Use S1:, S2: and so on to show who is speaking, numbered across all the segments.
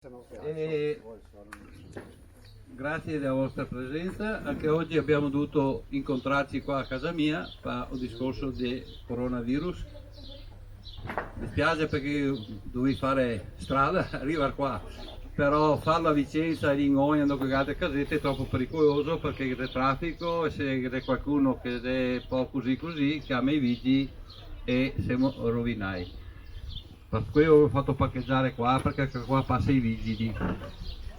S1: E grazie della vostra presenza. Anche oggi abbiamo dovuto incontrarci qua a casa mia per un discorso di coronavirus. Mi spiace perché dovevi fare strada, arrivare qua, però farlo a Vicenza, lì in Ogna, con le altre casette è troppo pericoloso perché c'è traffico e se c'è qualcuno che è un po' così chiama i vigili e siamo rovinati. Per quello ho fatto parcheggiare qua perché qua passa i vigili.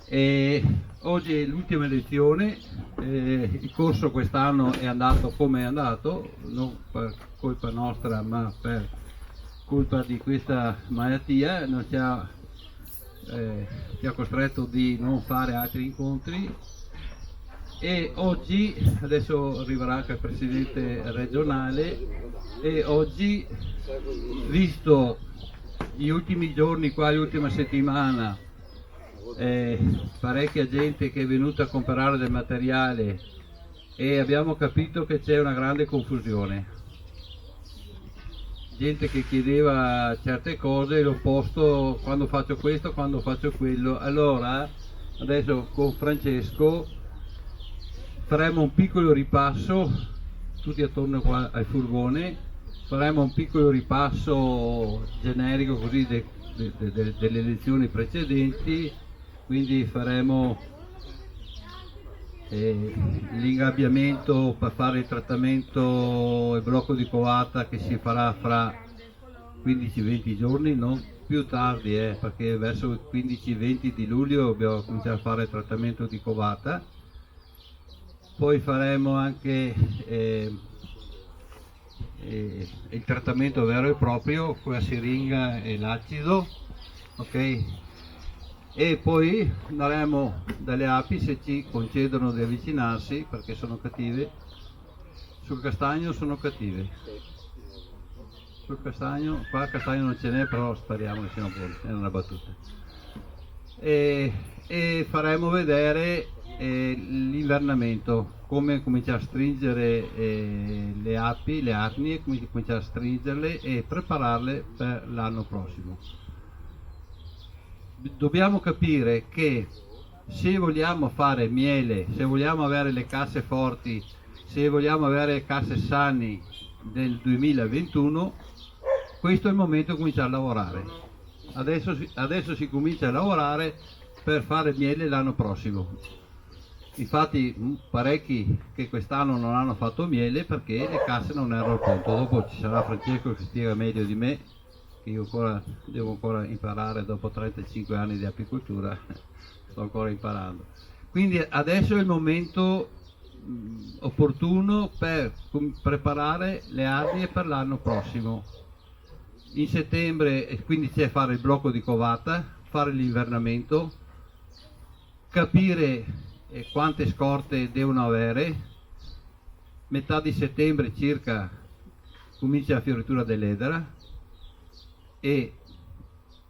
S1: E oggi è l'ultima lezione, il corso quest'anno è andato come è andato, non per colpa nostra ma per colpa di questa malattia, non ci ha costretto di non fare altri incontri. E oggi, adesso arriverà anche il presidente regionale, e oggi, visto gli ultimi giorni qua, l'ultima settimana, parecchia gente che è venuta a comprare del materiale e abbiamo capito che c'è una grande confusione, gente che chiedeva certe cose, l'ho posto quando faccio questo, quando faccio quello. Allora adesso con Francesco faremo un piccolo ripasso tutti attorno qua al furgone, faremo un piccolo ripasso generico così delle lezioni precedenti, quindi faremo l'ingabbiamento per fare il trattamento, il blocco di covata che si farà fra 15-20 giorni, non più tardi, perché verso il 15-20 di luglio dobbiamo cominciare a fare il trattamento di covata. Poi faremo anche il trattamento vero e proprio con la siringa e l'acido, ok? E poi andremo dalle api se ci concedono di avvicinarsi perché sono cattive. Sul castagno sono cattive. Sul castagno, qua castagno non ce n'è, però speriamo che siano buoni, è una battuta. E faremo vedere l'invernamento, come cominciare a stringere le api, le arnie, come cominciare a stringerle e prepararle per l'anno prossimo. Dobbiamo capire che se vogliamo fare miele, se vogliamo avere le casse forti, se vogliamo avere casse sani del 2021, questo è il momento di cominciare a lavorare. Adesso si comincia a lavorare per fare miele l'anno prossimo. Infatti parecchi che quest'anno non hanno fatto miele perché le casse non erano al punto. Dopo ci sarà Francesco che spiega meglio di me, che io devo ancora imparare dopo 35 anni di apicoltura, sto ancora imparando. Quindi adesso è il momento opportuno per preparare le arnie per l'anno prossimo. In settembre quindi c'è fare il blocco di covata, fare l'invernamento, capire quante scorte devono avere. Metà di settembre circa comincia la fioritura dell'edera e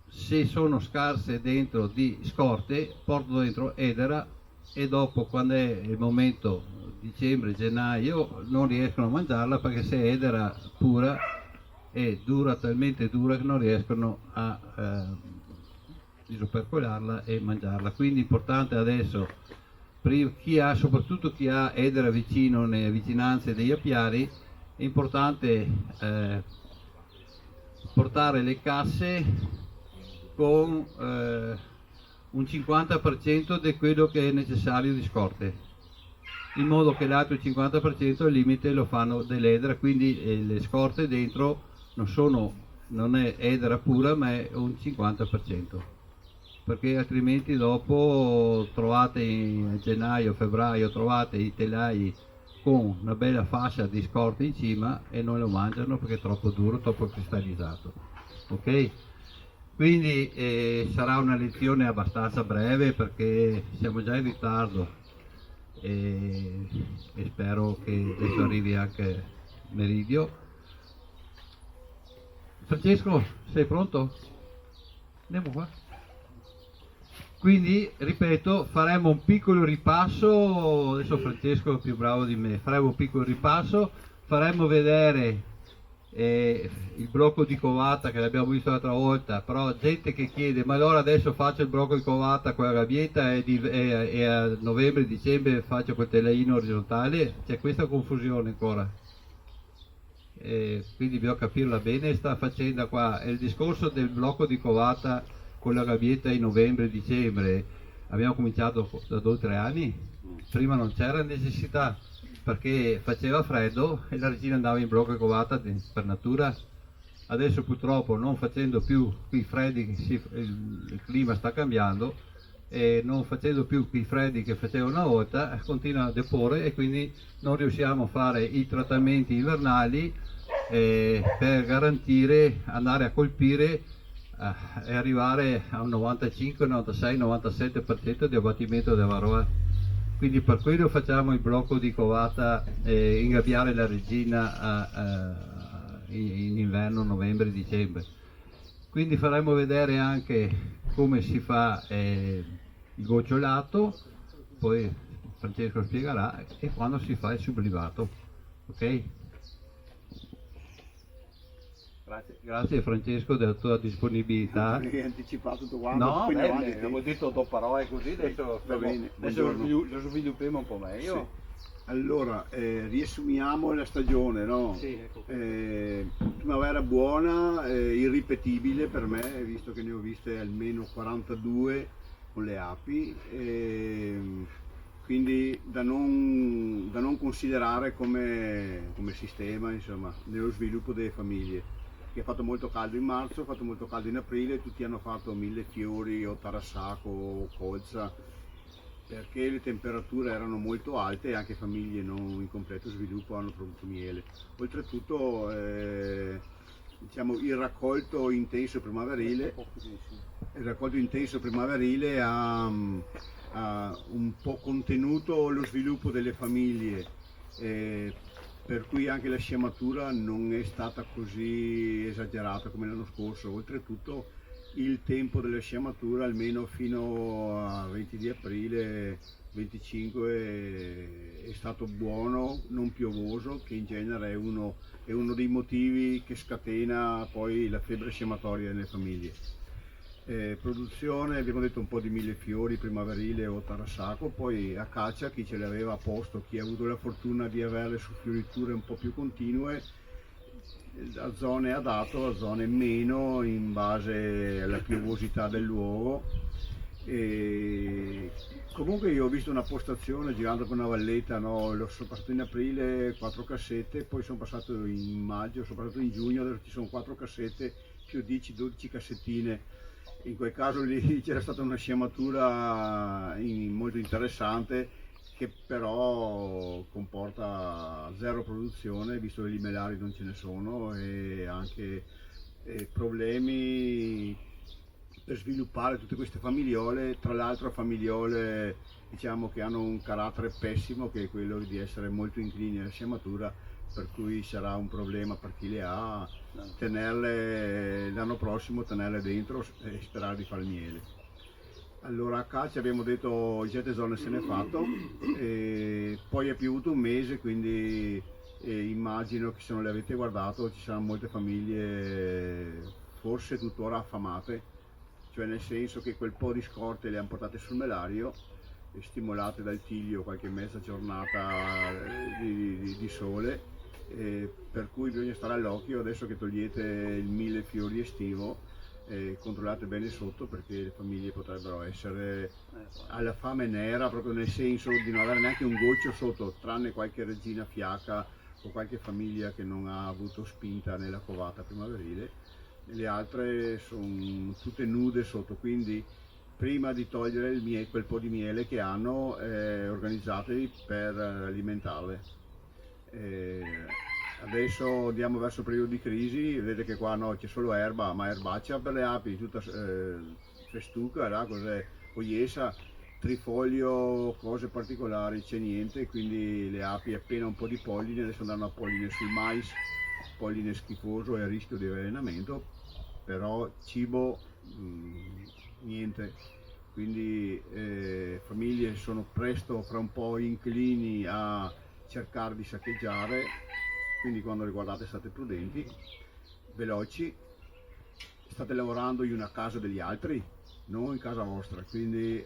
S1: se sono scarse dentro di scorte porto dentro edera e dopo, quando è il momento, dicembre, gennaio, non riescono a mangiarla perché se è edera pura è dura, talmente dura che non riescono a disopercolarla e mangiarla. Quindi è importante adesso, soprattutto chi ha edera vicino, nelle vicinanze degli apiari, è importante portare le casse con un 50% di quello che è necessario di scorte, in modo che l'altro 50% al limite lo fanno dell'edera, quindi le scorte dentro non è edera pura ma è un 50%, perché altrimenti dopo trovate in gennaio, febbraio, trovate i telai con una bella fascia di scorte in cima e non lo mangiano perché è troppo duro, troppo cristallizzato, ok? Quindi sarà una lezione abbastanza breve perché siamo già in ritardo e spero che adesso arrivi anche Meridio. Francesco, sei pronto? Andiamo qua. Quindi, ripeto, faremo un piccolo ripasso, adesso Francesco è più bravo di me, faremo un piccolo ripasso, faremo vedere e il blocco di covata che l'abbiamo visto l'altra volta, però gente che chiede ma allora adesso faccio il blocco di covata con la gabbietta e a novembre-dicembre faccio quel telaino orizzontale, c'è questa confusione ancora. Quindi bisogna capirla bene sta faccenda qua. È il discorso del blocco di covata con la gabbietta in novembre-dicembre. Abbiamo cominciato da 2 o 3 anni, prima non c'era necessità perché faceva freddo e la regina andava in blocco di covata per natura. Adesso purtroppo non facendo più quei freddi, il clima sta cambiando e non facendo più quei freddi che faceva una volta, continua a deporre e quindi non riusciamo a fare i trattamenti invernali per garantire, andare a colpire e arrivare a un 95, 96, 97% di abbattimento della varroa. Quindi per quello facciamo il blocco di covata e ingabbiare la regina in inverno, novembre, dicembre. Quindi faremo vedere anche come si fa il gocciolato, poi Francesco spiegherà, e quando si fa il sublimato. Ok? Grazie Francesco della tua disponibilità.
S2: Hai anticipato tutto quanto,
S1: No,
S2: poi in avanti te.
S1: abbiamo detto 2 parole così, adesso,
S2: Va bene,
S1: adesso
S2: buongiorno.
S1: lo sviluppiamo un po' meglio.
S2: Sì. Allora, riassumiamo la stagione, no?
S1: Sì, ecco.
S2: Primavera buona, irripetibile per me, visto che ne ho viste almeno 42 con le api, quindi da non considerare come sistema, insomma, nello sviluppo delle famiglie. Che ha fatto molto caldo in marzo, ha fatto molto caldo in aprile, tutti hanno fatto millefiori o tarassaco o colza, perché le temperature erano molto alte e anche famiglie non in completo sviluppo hanno prodotto miele. Oltretutto diciamo, il raccolto intenso primaverile ha un po' contenuto lo sviluppo delle famiglie, per cui anche la sciamatura non è stata così esagerata come l'anno scorso. Oltretutto il tempo della sciamatura, almeno fino a 20 di aprile, 25, è stato buono, non piovoso, che in genere è uno dei motivi che scatena poi la febbre sciamatoria nelle famiglie. Produzione, abbiamo detto un po' di millefiori primaverile o tarassaco, poi acacia, chi ce le aveva a posto, chi ha avuto la fortuna di averle su fioriture un po' più continue, a zone ha dato, a zone meno, in base alla piovosità del luogo. E comunque io ho visto una postazione girando con una valletta, no? Sono passato in aprile 4 cassette, poi sono passato in maggio, sono passato in giugno, adesso ci sono 4 cassette più 10-12 cassettine. In quel caso lì c'era stata una sciamatura molto interessante, che però comporta zero produzione, visto che gli limelari non ce ne sono, e anche problemi per sviluppare tutte queste famigliole, tra l'altro famigliole diciamo che hanno un carattere pessimo, che è quello di essere molto inclini alla sciamatura, per cui sarà un problema per chi le ha tenerle l'anno prossimo, tenerle dentro e sperare di fare il miele. Allora a Calci abbiamo detto 7 zone se n'è fatto, e poi è piovuto un mese, quindi immagino che se non le avete guardato ci saranno molte famiglie forse tuttora affamate, cioè nel senso che quel po' di scorte le hanno portate sul melario, stimolate dal tiglio qualche mezza giornata di sole, per cui bisogna stare all'occhio adesso che togliete il millefiori estivo. Controllate bene sotto, perché le famiglie potrebbero essere alla fame nera, proprio nel senso di non avere neanche un goccio sotto, tranne qualche regina fiacca o qualche famiglia che non ha avuto spinta nella covata primaverile. Le altre sono tutte nude sotto, quindi prima di togliere quel po' di miele che hanno, organizzatevi per alimentarle. Adesso andiamo verso il periodo di crisi, vedete che qua no, c'è solo erba, ma erbaccia per le api, tutta festuca, là, cos'è, oiesa, trifoglio, cose particolari, c'è niente, quindi le api appena un po' di polline, adesso andranno a polline sul mais, polline schifoso e a rischio di avvelenamento, però cibo niente, quindi famiglie sono presto fra un po' inclini a cercare di saccheggiare, quindi quando le guardate state prudenti, veloci, state lavorando in una casa degli altri, non in casa vostra, quindi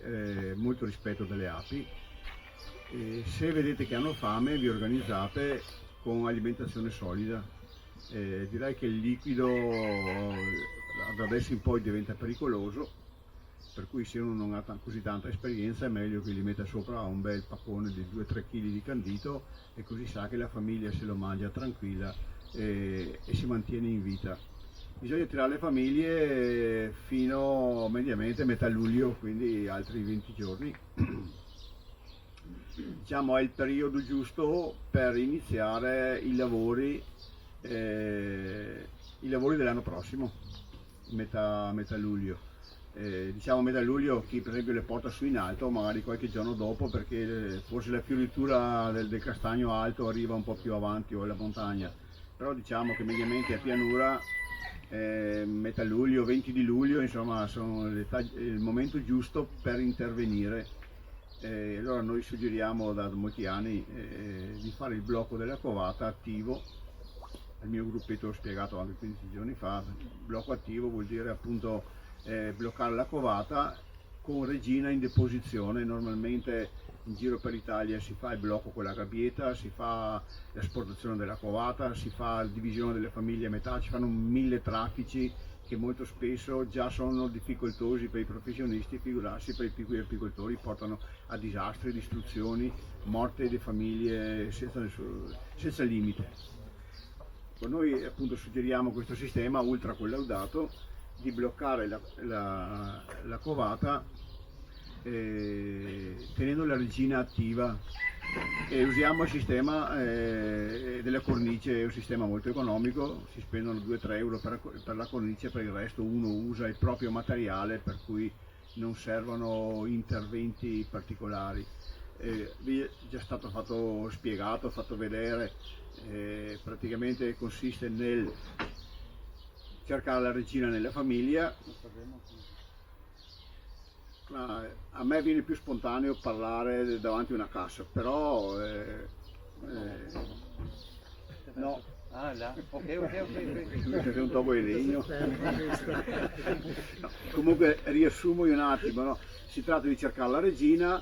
S2: molto rispetto delle api. E se vedete che hanno fame vi organizzate con alimentazione solida. Direi che il liquido da adesso in poi diventa pericoloso, per cui se uno non ha così tanta esperienza è meglio che gli metta sopra un bel paccone di 2-3 kg di candito, e così sa che la famiglia se lo mangia tranquilla e si mantiene in vita. Bisogna tirare le famiglie fino mediamente a metà luglio, quindi altri 20 giorni. Diciamo è il periodo giusto per iniziare i lavori dell'anno prossimo, metà luglio. Diciamo metà luglio chi per esempio le porta su in alto, magari qualche giorno dopo, perché forse la fioritura del castagno alto arriva un po' più avanti o alla montagna, però diciamo che mediamente a pianura metà luglio, 20 di luglio, insomma sono il momento giusto per intervenire. Allora noi suggeriamo da molti anni di fare il blocco della covata attivo. Al mio gruppetto l'ho spiegato anche 15 giorni fa. Il blocco attivo vuol dire appunto bloccare la covata con regina in deposizione. Normalmente in giro per l'Italia si fa il blocco con la gabbietta, si fa l'esportazione della covata, si fa la divisione delle famiglie a metà, ci fanno 1000 traffici che molto spesso già sono difficoltosi per i professionisti, figurarsi per i piccoli apicoltori, portano a disastri, distruzioni, morte di famiglie senza limite. Noi appunto suggeriamo questo sistema ultra collaudato di bloccare la covata tenendo la regina attiva, e usiamo il sistema della cornice. È un sistema molto economico, si spendono 2-3 euro per la cornice, per il resto uno usa il proprio materiale, per cui non servono interventi particolari. Vi è già stato spiegato, fatto vedere, praticamente consiste nel cercare la regina nella famiglia. A me viene più spontaneo parlare davanti a una cassa, però no.
S1: Ah, là. Ok.
S2: C'è un topo di legno. No, comunque riassumo io un attimo, no? Si tratta di cercare la regina,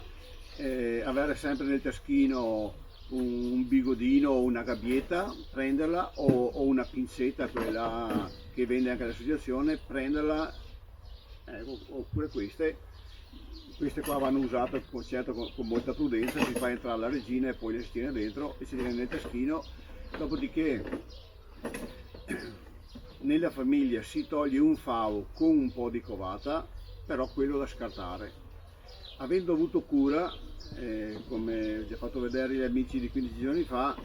S2: avere sempre nel taschino un bigodino o una gabbietta, prenderla, o una pinzetta, quella che vende anche l'associazione, prenderla, oppure queste qua vanno usate con molta prudenza. Si fa entrare la regina e poi le si tiene dentro e si tiene nel taschino. Dopodiché nella famiglia si toglie un favo con un po' di covata, però quello da scartare. Avendo avuto cura, come ho già fatto vedere gli amici di 15 giorni fa,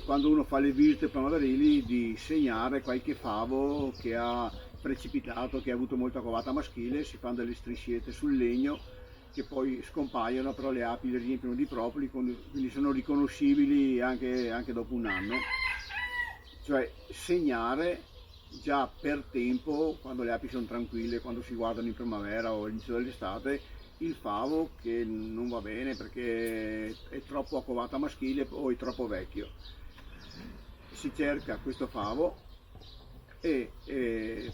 S2: quando uno fa le visite primaverili, di segnare qualche favo che ha precipitato, che ha avuto molta covata maschile. Si fanno delle strisciette sul legno che poi scompaiono, però le api le riempiono di propoli, quindi sono riconoscibili anche dopo un anno. Cioè segnare già per tempo, quando le api sono tranquille, quando si guardano in primavera o all'inizio dell'estate, il favo che non va bene perché è troppo a covata maschile o è troppo vecchio. Si cerca questo favo e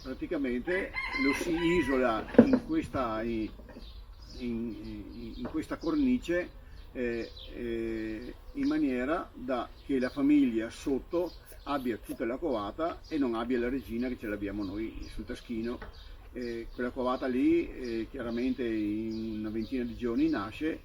S2: praticamente lo si isola in questa cornice, in maniera da che la famiglia sotto abbia tutta la covata e non abbia la regina che ce l'abbiamo noi sul taschino. Quella covata lì chiaramente in una ventina di giorni nasce,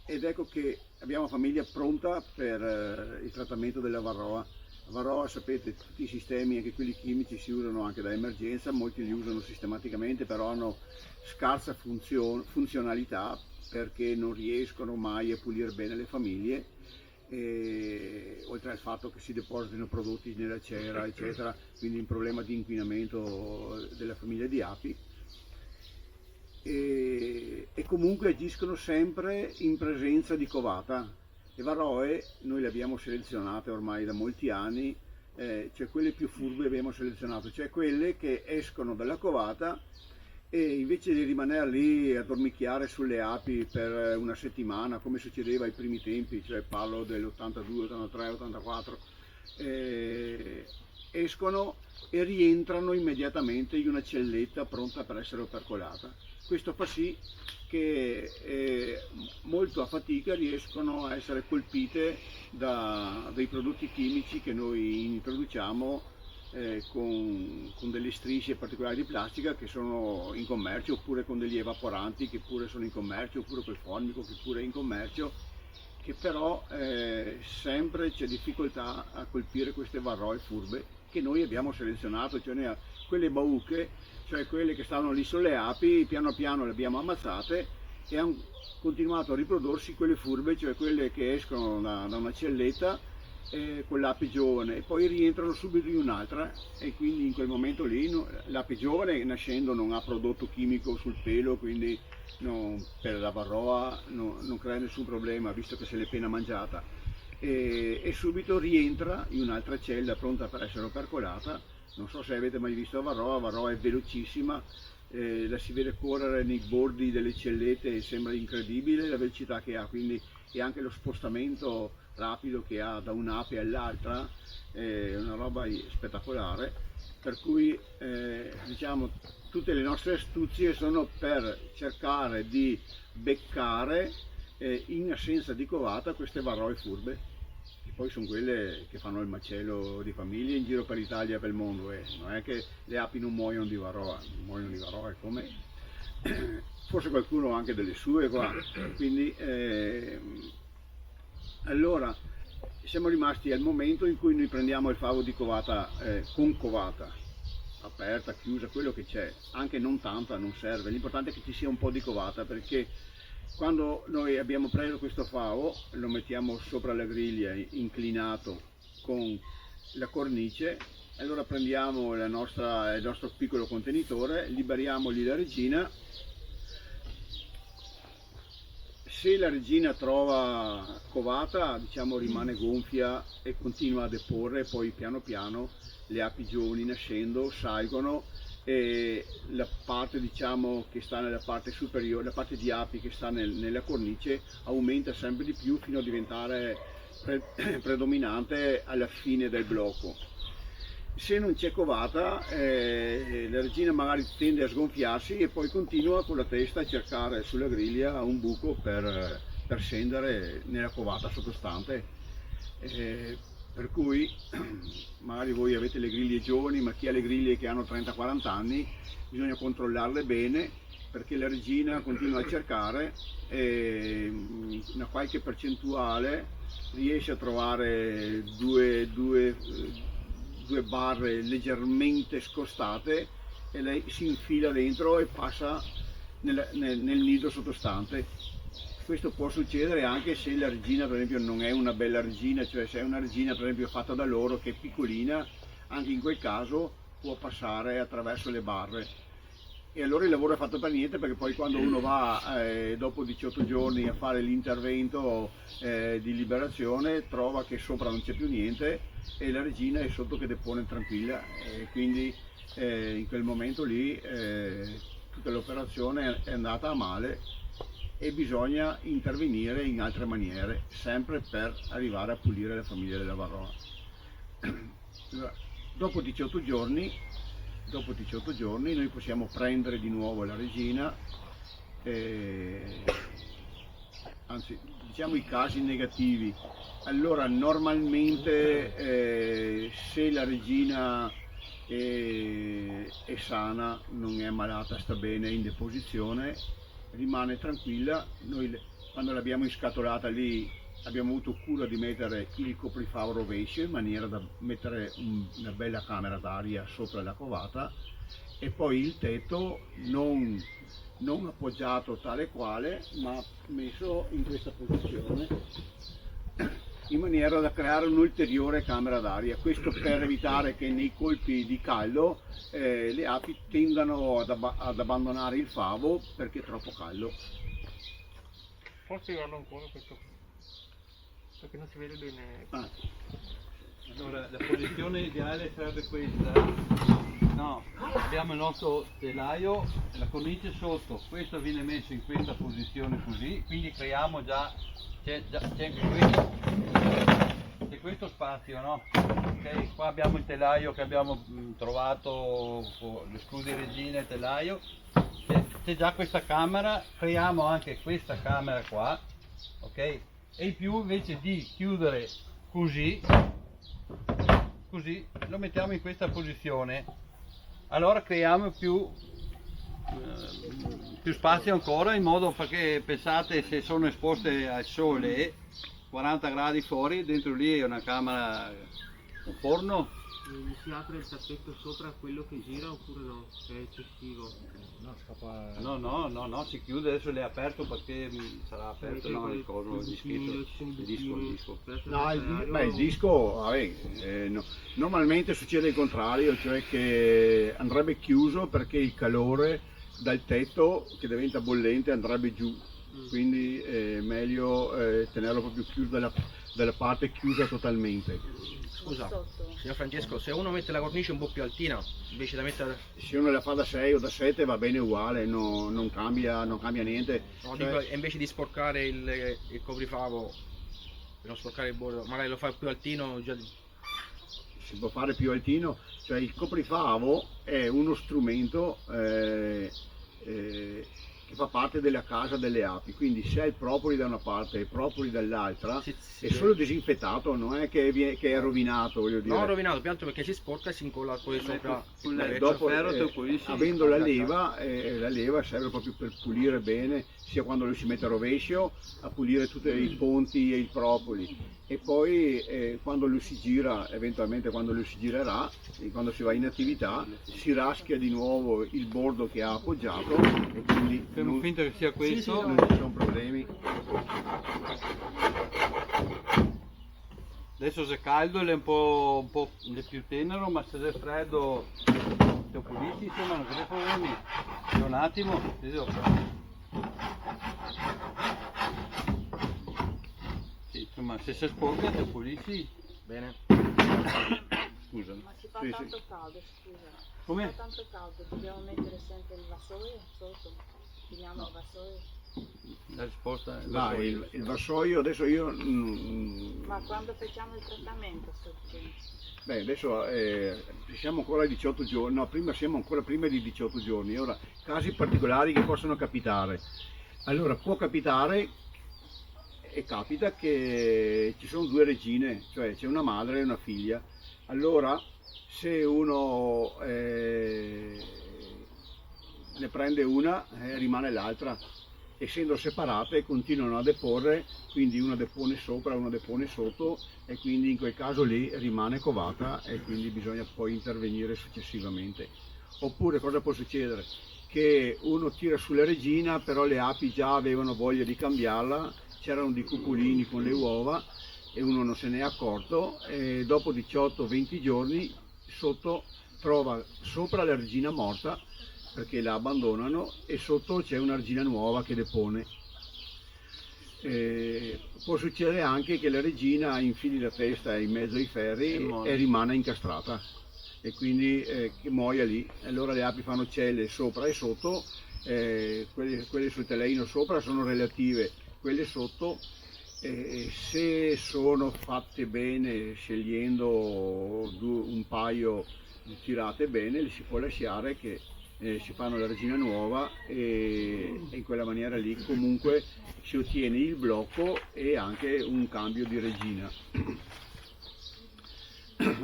S2: ed ecco che abbiamo famiglia pronta per il trattamento della varroa. La varroa, sapete, tutti i sistemi, anche quelli chimici, si usano anche da emergenza, molti li usano sistematicamente, però hanno scarsa funzionalità perché non riescono mai a pulire bene le famiglie, oltre al fatto che si depositano prodotti nella cera, eccetera, quindi un problema di inquinamento della famiglia di api. E comunque agiscono sempre in presenza di covata. Le varroe noi le abbiamo selezionate ormai da molti anni, cioè quelle più furbe abbiamo selezionato, cioè quelle che escono dalla covata e invece di rimanere lì a dormicchiare sulle api per una settimana, come succedeva ai primi tempi, cioè parlo dell'82, 83, 84, escono e rientrano immediatamente in una celletta pronta per essere opercolata. Questo fa sì che molto a fatica riescono a essere colpite dai prodotti chimici che noi introduciamo con delle strisce particolari di plastica che sono in commercio, oppure con degli evaporanti che pure sono in commercio, oppure col formico che pure è in commercio, che però sempre c'è difficoltà a colpire queste varroe furbe che noi abbiamo selezionato, cioè quelle bauche, cioè quelle che stavano lì sulle api, piano piano le abbiamo ammazzate e hanno continuato a riprodursi quelle furbe, cioè quelle che escono da una celletta con l'ape giovane e poi rientrano subito in un'altra, e quindi in quel momento lì l'ape giovane nascendo non ha prodotto chimico sul pelo, quindi per la varroa non crea nessun problema visto che se l'è appena mangiata, e subito rientra in un'altra cella pronta per essere opercolata. Non so se avete mai visto la varroa è velocissima, la si vede correre nei bordi delle cellette e sembra incredibile la velocità che ha, quindi, e anche lo spostamento rapido che ha da un'ape all'altra, è una roba spettacolare, per cui diciamo tutte le nostre astuzie sono per cercare di beccare in assenza di covata queste varroe furbe, che poi sono quelle che fanno il macello di famiglie in giro per l'Italia e per il mondo, non è che le api non muoiono di varroa, muoiono di varroa come forse qualcuno anche delle sue qua, quindi allora siamo rimasti al momento in cui noi prendiamo il favo di covata con covata aperta, chiusa, quello che c'è, anche non tanta, non serve, l'importante è che ci sia un po' di covata, perché quando noi abbiamo preso questo favo lo mettiamo sopra la griglia inclinato con la cornice, allora prendiamo il nostro piccolo contenitore, liberiamo lì la regina. Se la regina trova covata, diciamo, rimane gonfia e continua a deporre, poi piano piano le api giovani nascendo salgono e la parte, diciamo, che sta nella parte superiore, la parte di api che sta nella cornice aumenta sempre di più fino a diventare predominante alla fine del blocco. Se non c'è covata, la regina magari tende a sgonfiarsi e poi continua con la testa a cercare sulla griglia un buco per scendere nella covata sottostante. Per cui magari voi avete le griglie giovani, ma chi ha le griglie che hanno 30-40 anni bisogna controllarle bene, perché la regina continua a cercare e una qualche percentuale riesce a trovare due barre leggermente scostate e lei si infila dentro e passa nel nido sottostante. Questo può succedere anche se la regina, per esempio, non è una bella regina, cioè se è una regina, per esempio, fatta da loro, che è piccolina, anche in quel caso può passare attraverso le barre. E allora il lavoro è fatto per niente, perché poi quando uno va dopo 18 giorni a fare l'intervento di liberazione trova che sopra non c'è più niente e la regina è sotto che depone tranquilla, e quindi in quel momento lì tutta l'operazione è andata a male e bisogna intervenire in altre maniere, sempre per arrivare a pulire la famiglia della varroa. Dopo 18 giorni noi possiamo prendere di nuovo la regina, anzi diciamo i casi negativi. Allora normalmente se la regina è sana, non è malata, sta bene, è in deposizione, rimane tranquilla. Noi quando l'abbiamo inscatolata lì abbiamo avuto cura di mettere il coprifavo rovescio in maniera da mettere una bella camera d'aria sopra la covata, e poi il tetto non appoggiato tale quale, ma messo in questa posizione in maniera da creare un'ulteriore camera d'aria. Questo per evitare che nei colpi di caldo le api tendano ad abbandonare il favo perché è troppo caldo.
S3: Posso spiegarlo ancora questo? Perché non si vede bene.
S1: Allora, la posizione ideale sarebbe questa. No, abbiamo il nostro telaio, la cornice sotto, questo viene messo in questa posizione così, quindi creiamo c'è questo spazio, no? Ok, qua abbiamo il telaio che abbiamo trovato, le scudi regine, il telaio. C'è già questa camera, creiamo anche questa camera qua, ok? E in più invece di chiudere così lo mettiamo in questa posizione. Allora creiamo più spazio ancora, in modo perché pensate, se sono esposte al sole 40 gradi fuori, dentro lì è una camera, un forno.
S3: Si apre il tappeto sopra quello che gira oppure no? È eccessivo.
S4: No, scappa.
S1: No, si chiude, adesso l'è aperto perché sarà aperto, no, il coso, il dischetto, il disco.
S2: No, il disco, vabbè, no. Normalmente succede il contrario, cioè che andrebbe chiuso perché il calore dal tetto che diventa bollente andrebbe giù, quindi è meglio tenerlo proprio chiuso dalla parte chiusa totalmente.
S4: Scusa, signor Francesco, se uno mette la cornice un po' più altina, invece da mettere...
S2: Se uno la fa da 6 o da 7 va bene uguale, non cambia niente.
S4: No,
S2: Cioè,
S4: dico, invece di sporcare il coprifavo, per non sporcare il bordo, magari lo fa più altino, già...
S2: si può fare più altino, cioè il coprifavo è uno strumento che fa parte della casa delle api, quindi se hai il propoli da una parte e il propoli dall'altra è solo disinfettato, non è che è rovinato, voglio dire.
S4: No, rovinato, più altro perché si sporca e si incolla poi sopra il letto.
S2: Dopo, avendo la leva serve proprio per pulire bene, sia quando lo si mette a rovescio, a pulire tutti i ponti e i propoli, e poi quando lo si gira, eventualmente quando lo si girerà, quando si va in attività, si raschia di nuovo il bordo che ha appoggiato e quindi
S1: Facciamo finta che sia questo.
S2: non ci sono problemi.
S1: Adesso se è caldo è un po' è più tenero, ma se è freddo siamo puliti, insomma non c'è problemi. C'è un attimo, sì, insomma se si sporca siamo puliti.
S4: Bene.
S1: Scusa.
S5: Ma ci fa
S2: Sì,
S5: tanto caldo, scusa.
S1: Come?
S5: Fa tanto caldo, dobbiamo mettere sempre il vassoio sotto. Finiamo il vassoio.
S1: La risposta è
S2: Il vassoio adesso io
S5: Ma quando facciamo il trattamento sto dicendo?
S2: beh, adesso siamo ancora a 18 giorni, no, siamo ancora prima di 18 giorni. Ora, casi particolari che possono capitare. Allora, può capitare e capita che ci sono due regine, cioè c'è una madre e una figlia. Allora, se uno ne prende una, rimane l'altra. Essendo separate continuano a deporre, quindi una depone sopra, una depone sotto, e quindi in quel caso lì rimane covata e quindi bisogna poi intervenire successivamente. Oppure cosa può succedere? Che uno tira sulla regina, però le api già avevano voglia di cambiarla, c'erano dei cuculini con le uova e uno non se n'è accorto, e dopo 18-20 giorni trova sopra la regina morta, perché la abbandonano, e sotto c'è un'argina nuova che depone. Può succedere anche che la regina infili la testa in mezzo ai ferri e rimane incastrata, e quindi che muoia lì. Allora le api fanno celle sopra e sotto, quelle sul teleino sopra sono relative, quelle sotto se sono fatte bene, scegliendo un paio tirate bene, li si può lasciare che si fanno la regina nuova, e in quella maniera lì comunque si ottiene il blocco e anche un cambio di regina.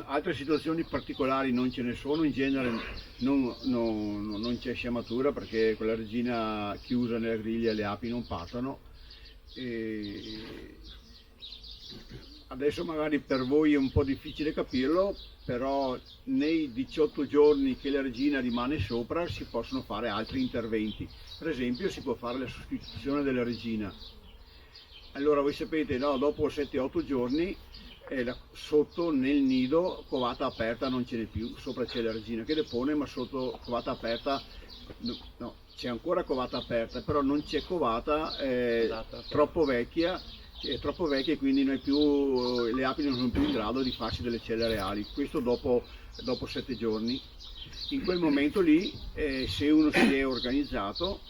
S2: Altre situazioni particolari non ce ne sono, in genere non c'è sciamatura, perché con la regina chiusa nella griglia le api non passano. Adesso magari per voi è un po' difficile capirlo, però nei 18 giorni che la regina rimane sopra si possono fare altri interventi. Per esempio si può fare la sostituzione della regina. Allora voi sapete, no, dopo 7-8 giorni sotto nel nido covata aperta non ce n'è più, sopra c'è la regina che depone, ma sotto covata aperta no, c'è ancora covata aperta, però non c'è covata troppo vecchia. È troppo vecchia e quindi le api non sono più in grado di farsi delle celle reali. Questo dopo 7 giorni. In quel momento lì, se uno si è organizzato,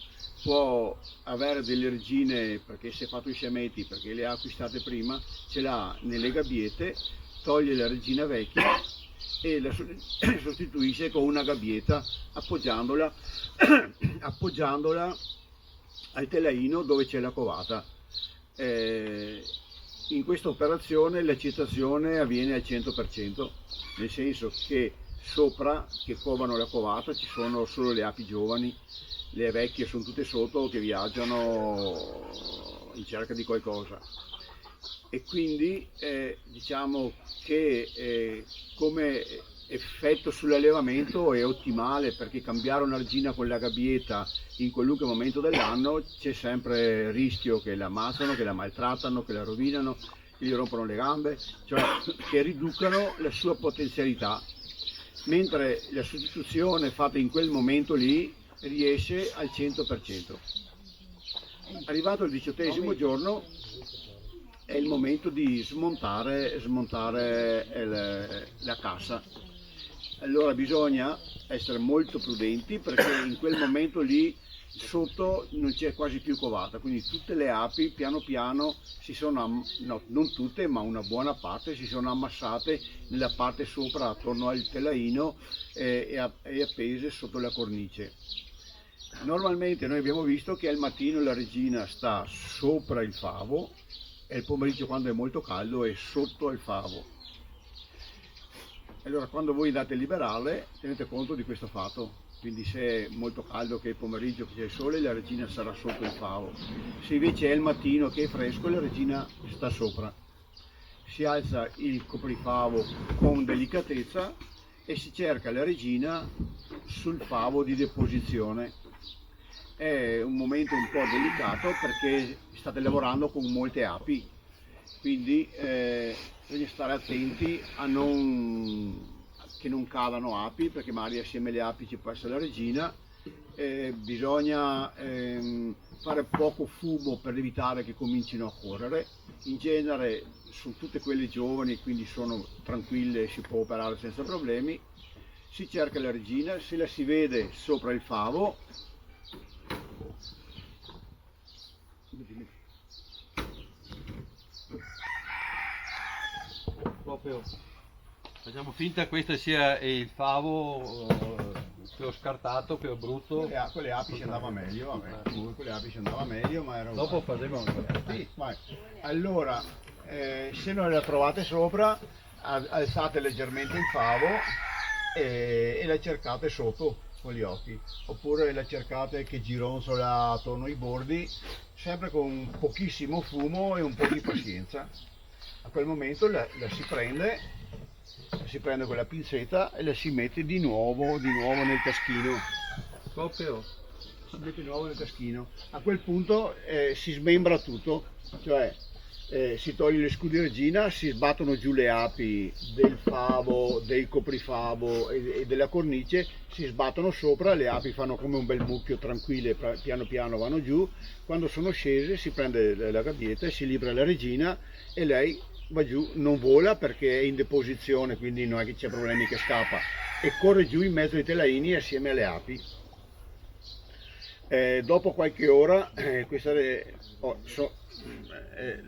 S2: può avere delle regine perché si è fatto i sciametti, perché le ha acquistate prima, ce l'ha nelle gabbiette, toglie la regina vecchia e la sostituisce con una gabbietta appoggiandola, appoggiandola al telaino dove c'è la covata. In questa operazione l'accettazione avviene al 100%, nel senso che sopra che covano la covata ci sono solo le api giovani, le vecchie sono tutte sotto che viaggiano in cerca di qualcosa. E quindi diciamo che come effetto sull'allevamento è ottimale, perché cambiare una regina con la gabbietta in qualunque momento dell'anno c'è sempre il rischio che la ammazzano, che la maltrattano, che la rovinano, che gli rompono le gambe, cioè che riducano la sua potenzialità, mentre la sostituzione fatta in quel momento lì riesce al 100%. Arrivato il 18° giorno è il momento di smontare la cassa. Allora bisogna essere molto prudenti, perché in quel momento lì sotto non c'è quasi più covata, quindi tutte le api piano piano si sono, no, non tutte, ma una buona parte si sono ammassate nella parte sopra attorno al telaino e appese sotto la cornice. Normalmente noi abbiamo visto che al mattino la regina sta sopra il favo e il pomeriggio, quando è molto caldo, è sotto al favo. Allora quando voi andate a liberarle tenete conto di questo fatto, quindi se è molto caldo, che è il pomeriggio, che c'è il sole, la regina sarà sotto il favo. Se invece è il mattino che è fresco, la regina sta sopra. Si alza il coprifavo con delicatezza e si cerca la regina sul favo di deposizione. È un momento un po' delicato perché state lavorando con molte api, quindi bisogna stare attenti a che non cadano api, perché magari assieme alle api ci può essere la regina. Bisogna fare poco fumo per evitare che comincino a correre. In genere sono tutte quelle giovani, quindi sono tranquille e si può operare senza problemi. Si cerca la regina, se la si vede sopra il favo,
S1: proprio facciamo finta che questo sia il favo che ho scartato, che ho brutto.
S2: con le api si andava meglio, vabbè. Comunque con le api si andava meglio, ma era
S1: Dopo faremo ancora.
S2: sì, vai. Allora, se non la trovate sopra, alzate leggermente il favo e la cercate sotto con gli occhi, oppure la cercate che gironzola attorno ai bordi, sempre con pochissimo fumo e un po' di pazienza. A quel momento la si prende con la pinzetta e la si mette di nuovo nel taschino.
S1: Proprio.
S2: Si mette di nuovo nel taschino. A quel punto si smembra tutto, cioè si toglie le scudi regina, si sbattono giù le api del favo, del coprifavo e della cornice, si sbattono sopra, le api fanno come un bel mucchio, tranquille, piano piano vanno giù. Quando sono scese si prende la gabbietta e si libera la regina e lei va giù, non vola perché è in deposizione, quindi non è che c'è problemi che scappa, e corre giù in mezzo ai telaini assieme alle api. Dopo qualche ora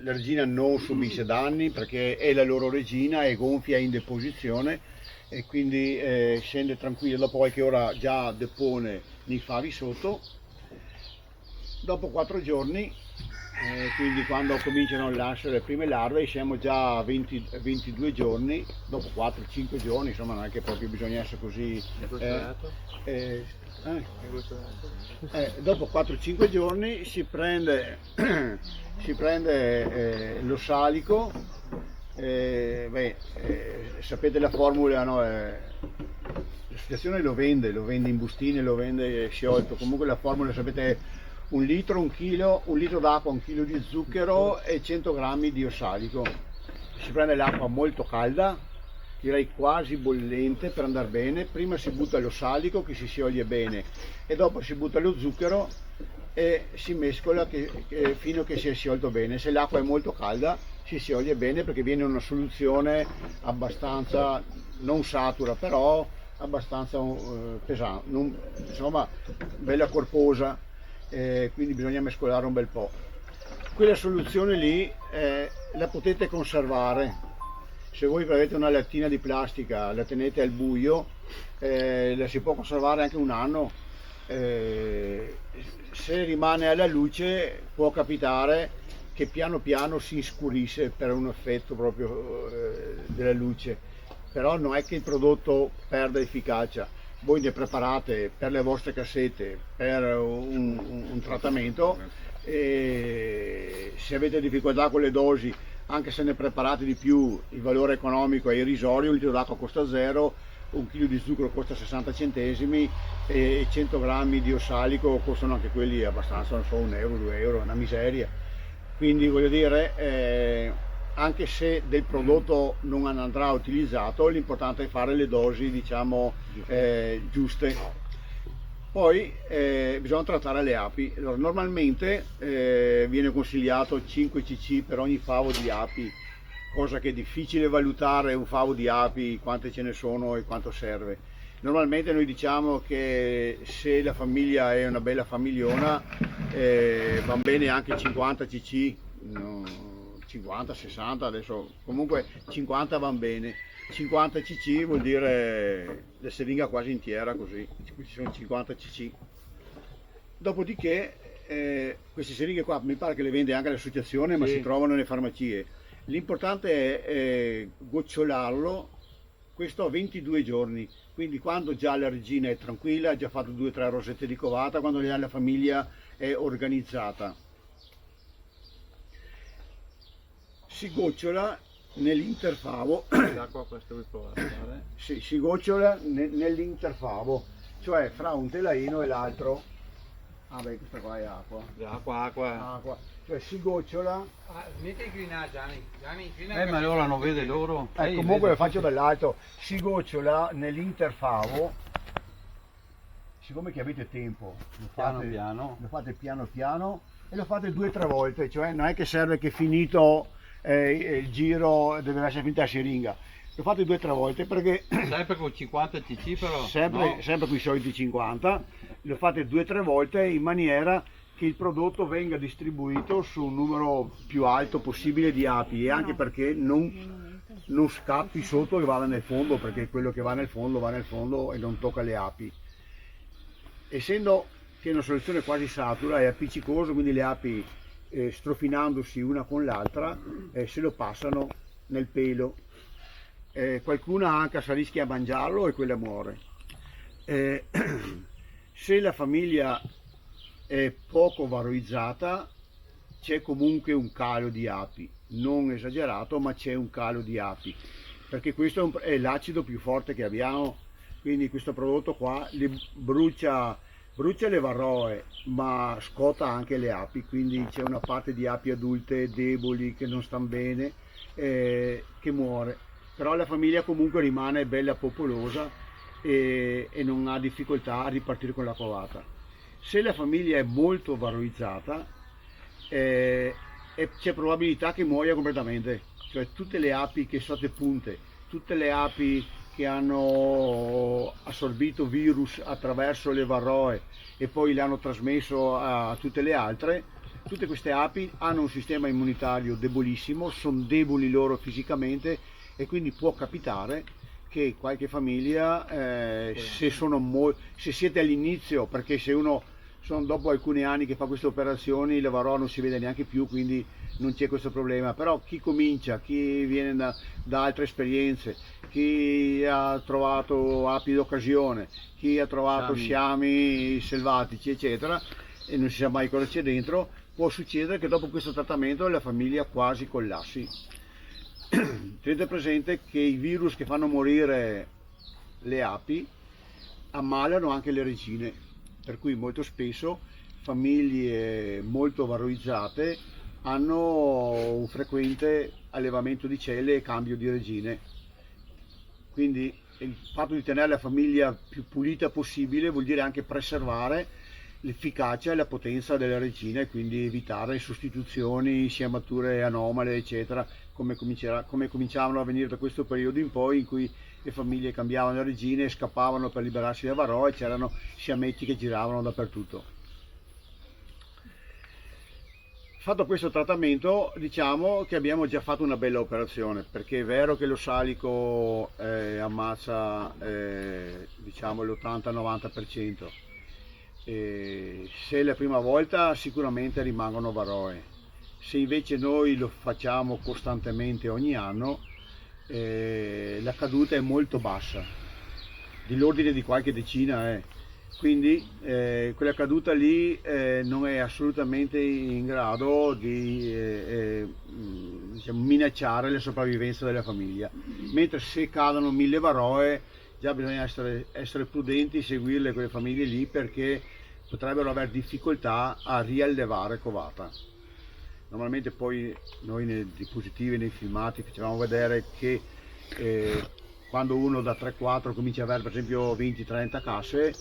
S2: la regina non subisce danni perché è la loro regina, è gonfia, è in deposizione e quindi scende tranquilla. Dopo qualche ora già depone nei favi sotto. Dopo 4 giorni, quindi quando cominciano a nascere le prime larve, siamo già a 22 giorni, dopo 4-5 giorni, insomma non è che proprio bisogna essere così. Dopo 4-5 giorni si prende lo salico, sapete la formula, no? L'associazione lo vende in bustine, lo vende sciolto, comunque la formula sapete: 1 litro, 1 litro d'acqua, 1 chilo di zucchero e 100 grammi di ossalico. Si prende l'acqua molto calda, direi quasi bollente per andare bene, prima si butta l'ossalico che si scioglie bene e dopo si butta lo zucchero e si mescola fino a che si è sciolto bene. Se l'acqua è molto calda si scioglie bene perché viene una soluzione abbastanza, non satura, però abbastanza pesante, insomma bella corposa. quindi bisogna mescolare un bel po'. Quella soluzione lì la potete conservare. Se voi avete una lattina di plastica, la tenete al buio, la si può conservare anche un anno. Se rimane alla luce può capitare che piano piano si iscurisce per un effetto proprio della luce, però non è che il prodotto perda efficacia. Voi ne preparate per le vostre cassette per un trattamento, e se avete difficoltà con le dosi, anche se ne preparate di più, il valore economico è irrisorio, un litro d'acqua costa 0, un chilo di zucchero costa 60 centesimi e 100 grammi di ossalico costano anche quelli abbastanza, non so, 1 euro, 2 euro, una miseria. Quindi voglio dire, anche se del prodotto non andrà utilizzato, l'importante è fare le dosi, diciamo, giuste. Poi bisogna trattare le api. Allora, normalmente viene consigliato 5 cc per ogni favo di api, cosa che è difficile valutare un favo di api, quante ce ne sono e quanto serve. Normalmente noi diciamo che se la famiglia è una bella famigliona va bene anche 50 cc, 50, 60, adesso comunque 50 va bene. 50 cc vuol dire la siringa quasi intera, così, qui ci sono 50 cc. Dopodiché queste siringhe qua mi pare che le vende anche l'associazione, ma
S1: sì,
S2: si trovano nelle farmacie. L'importante è gocciolarlo, questo a 22 giorni, quindi quando già la regina è tranquilla, ha già fatto 2 o 3 rosette di covata, quando già la famiglia è organizzata. Si gocciola nell'interfavo.
S1: L'acqua questo vuoi provare a fare?
S2: Si gocciola nell'interfavo, cioè fra un telaino e l'altro. Ah beh, questa qua è acqua.
S1: Acqua.
S2: Cioè si gocciola.
S3: Metti inclinato, Gianni, inclina.
S1: Ma allora non vede loro?
S2: Comunque lo faccio dall'alto. Si gocciola nell'interfavo. Siccome che avete tempo, lo fate piano piano e lo fate 2 o 3 volte, cioè non è che serve che finito il giro deve essere finita la siringa, lo fate 2 o 3 volte perché
S1: Sempre con 50 cc però?
S2: sempre,
S1: No?
S2: sempre con i soliti 50, lo fate 2 o 3 volte in maniera che il prodotto venga distribuito su un numero più alto possibile di api, e anche perché non scappi sotto e vada nel fondo, perché quello che va nel fondo e non tocca le api. Essendo che è una soluzione quasi satura, è appiccicoso, quindi le api strofinandosi una con l'altra se lo passano nel pelo. Qualcuna anche si rischia a mangiarlo e quella muore. Se la famiglia è poco valorizzata c'è comunque un calo di api, non esagerato, ma c'è un calo di api, perché questo è l'acido più forte che abbiamo, quindi questo prodotto qua brucia le varroe ma scotta anche le api, quindi c'è una parte di api adulte deboli che non stanno bene, che muore, però la famiglia comunque rimane bella popolosa e non ha difficoltà a ripartire con la covata. Se la famiglia è molto valorizzata c'è probabilità che muoia completamente, cioè tutte le api che sono state punte, tutte le api che hanno assorbito virus attraverso le varroe e poi le hanno trasmesso a tutte le altre, tutte queste api hanno un sistema immunitario debolissimo, sono deboli loro fisicamente, e quindi può capitare che qualche famiglia, se siete all'inizio, perché se uno sono dopo alcuni anni che fa queste operazioni, la varroa non si vede neanche più, quindi non c'è questo problema, però chi comincia, chi viene da altre esperienze, chi ha trovato api d'occasione, chi ha trovato sciami selvatici eccetera e non si sa mai cosa c'è dentro, può succedere che dopo questo trattamento la famiglia quasi collassi. Tenete presente che i virus che fanno morire le api ammalano anche le regine, per cui molto spesso famiglie molto valorizzate hanno un frequente allevamento di celle e cambio di regine, quindi il fatto di tenere la famiglia più pulita possibile vuol dire anche preservare l'efficacia e la potenza della regina, e quindi evitare sostituzioni, sciamature anomale eccetera, come cominciavano a venire da questo periodo in poi, in cui le famiglie cambiavano le regine e scappavano per liberarsi da varroa e c'erano sciametti che giravano dappertutto. Fatto questo trattamento, diciamo che abbiamo già fatto una bella operazione, perché è vero che l'ossalico ammazza diciamo l'80-90%. Se è la prima volta sicuramente rimangono varoe. Se invece noi lo facciamo costantemente ogni anno, la caduta è molto bassa, dell'ordine di qualche decina. Quindi quella caduta lì non è assolutamente in grado di diciamo, minacciare la sopravvivenza della famiglia, mentre se cadono 1000 varoe già bisogna essere prudenti, seguirle quelle famiglie lì, perché potrebbero avere difficoltà a riallevare covata. Normalmente poi noi nei dispositivi, nei filmati facevamo vedere che quando uno da 3-4 comincia ad avere per esempio 20-30 casse,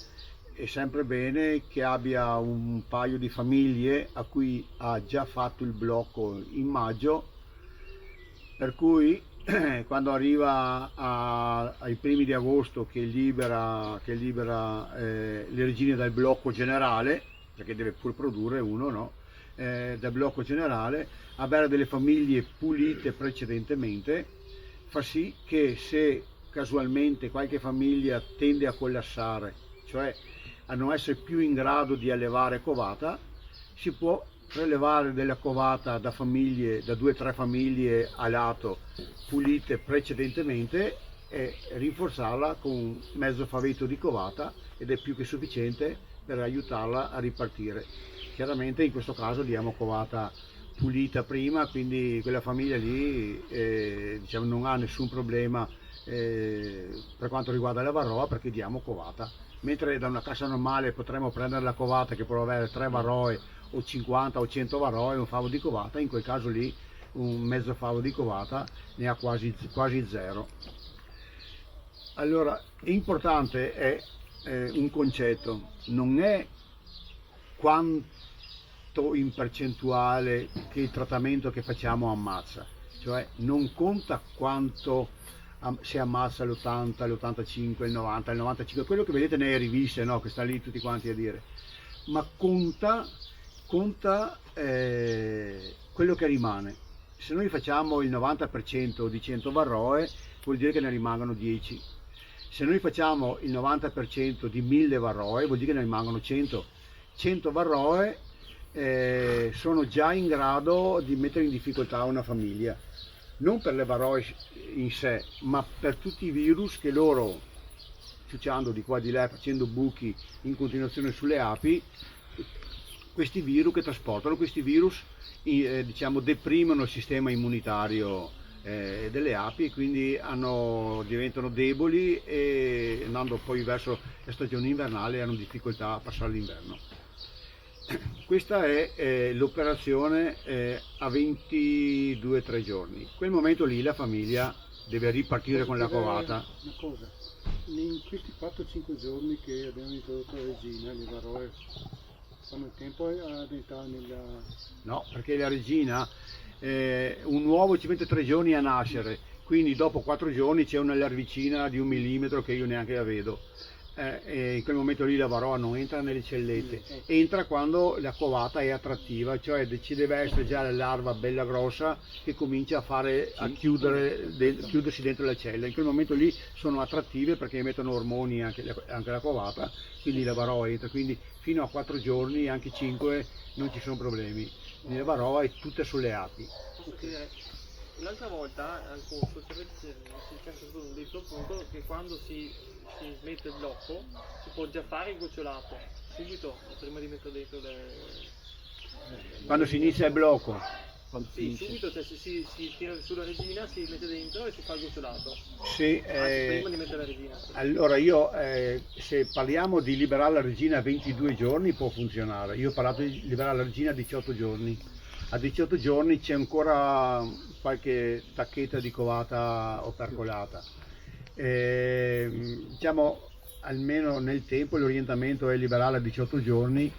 S2: è sempre bene che abbia un paio di famiglie a cui ha già fatto il blocco in maggio, per cui quando arriva ai primi di agosto che libera le regine dal blocco generale, perché deve pur produrre uno, no? Dal blocco generale, avere delle famiglie pulite precedentemente fa sì che se casualmente qualche famiglia tende a collassare, cioè a non essere più in grado di allevare covata, si può prelevare della covata da 2-3 famiglie a lato pulite precedentemente e rinforzarla con mezzo favetto di covata, ed è più che sufficiente per aiutarla a ripartire. Chiaramente in questo caso diamo covata pulita prima, quindi quella famiglia lì diciamo, non ha nessun problema per quanto riguarda la varroa, perché diamo covata. Mentre da una cassa normale potremmo prendere la covata che può avere 3 varoe o 50 o 100 varoe, un favo di covata, in quel caso lì un mezzo favo di covata ne ha quasi zero. Allora, importante è un concetto, non è quanto in percentuale che il trattamento che facciamo ammazza, cioè non conta quanto se ammazza l'80, l'85, il 90, il 95, quello che vedete nelle riviste, no? Che sta lì tutti quanti a dire, ma conta quello che rimane. Se noi facciamo il 90% di 100 varroe, vuol dire che ne rimangono 10. Se noi facciamo il 90% di 1000 varroe, vuol dire che ne rimangono 100. 100 varroe sono già in grado di mettere in difficoltà una famiglia, non per le varoe in sé, ma per tutti i virus che loro, ciucciando di qua e di là, facendo buchi in continuazione sulle api, questi virus che trasportano, questi virus diciamo, deprimono il sistema immunitario delle api, e quindi diventano deboli, e andando poi verso la stagione invernale hanno difficoltà a passare l'inverno. Questa è l'operazione a 22-3 giorni. In quel momento lì la famiglia deve ripartire con la covata.
S6: Una cosa, in questi 4-5 giorni che abbiamo introdotto la regina, le varoe fanno il tempo ad entrare nella...
S2: No, perché la regina, un uovo ci mette 3 giorni a nascere, quindi dopo 4 giorni c'è una larvicina di 1 millimetro che io neanche la vedo. E in quel momento lì la varroa non entra nelle cellette, entra quando la covata è attrattiva, cioè ci deve essere già la larva bella grossa che comincia a chiudersi dentro la cella. In quel momento lì sono attrattive perché emettono ormoni anche la covata, quindi la varroa entra, quindi fino a 4 giorni, anche 5, non ci sono problemi. La varroa è tutta sulle api.
S3: L'altra volta al corso ci avete detto appunto che quando si smette il blocco si può già fare il gocciolato subito prima di mettere dentro
S2: Quando si inizia il blocco?
S3: Subito, cioè si tira sulla regina, si mette dentro e si fa il gocciolato.
S2: Sì,
S3: prima di mettere la regina.
S2: Allora io, se parliamo di liberare la regina a 22 giorni può funzionare. Io ho parlato di liberare la regina a 18 giorni. A 18 giorni c'è ancora qualche tacchetta di covata opercolata. Diciamo, almeno nel tempo l'orientamento è liberarla a 18 giorni,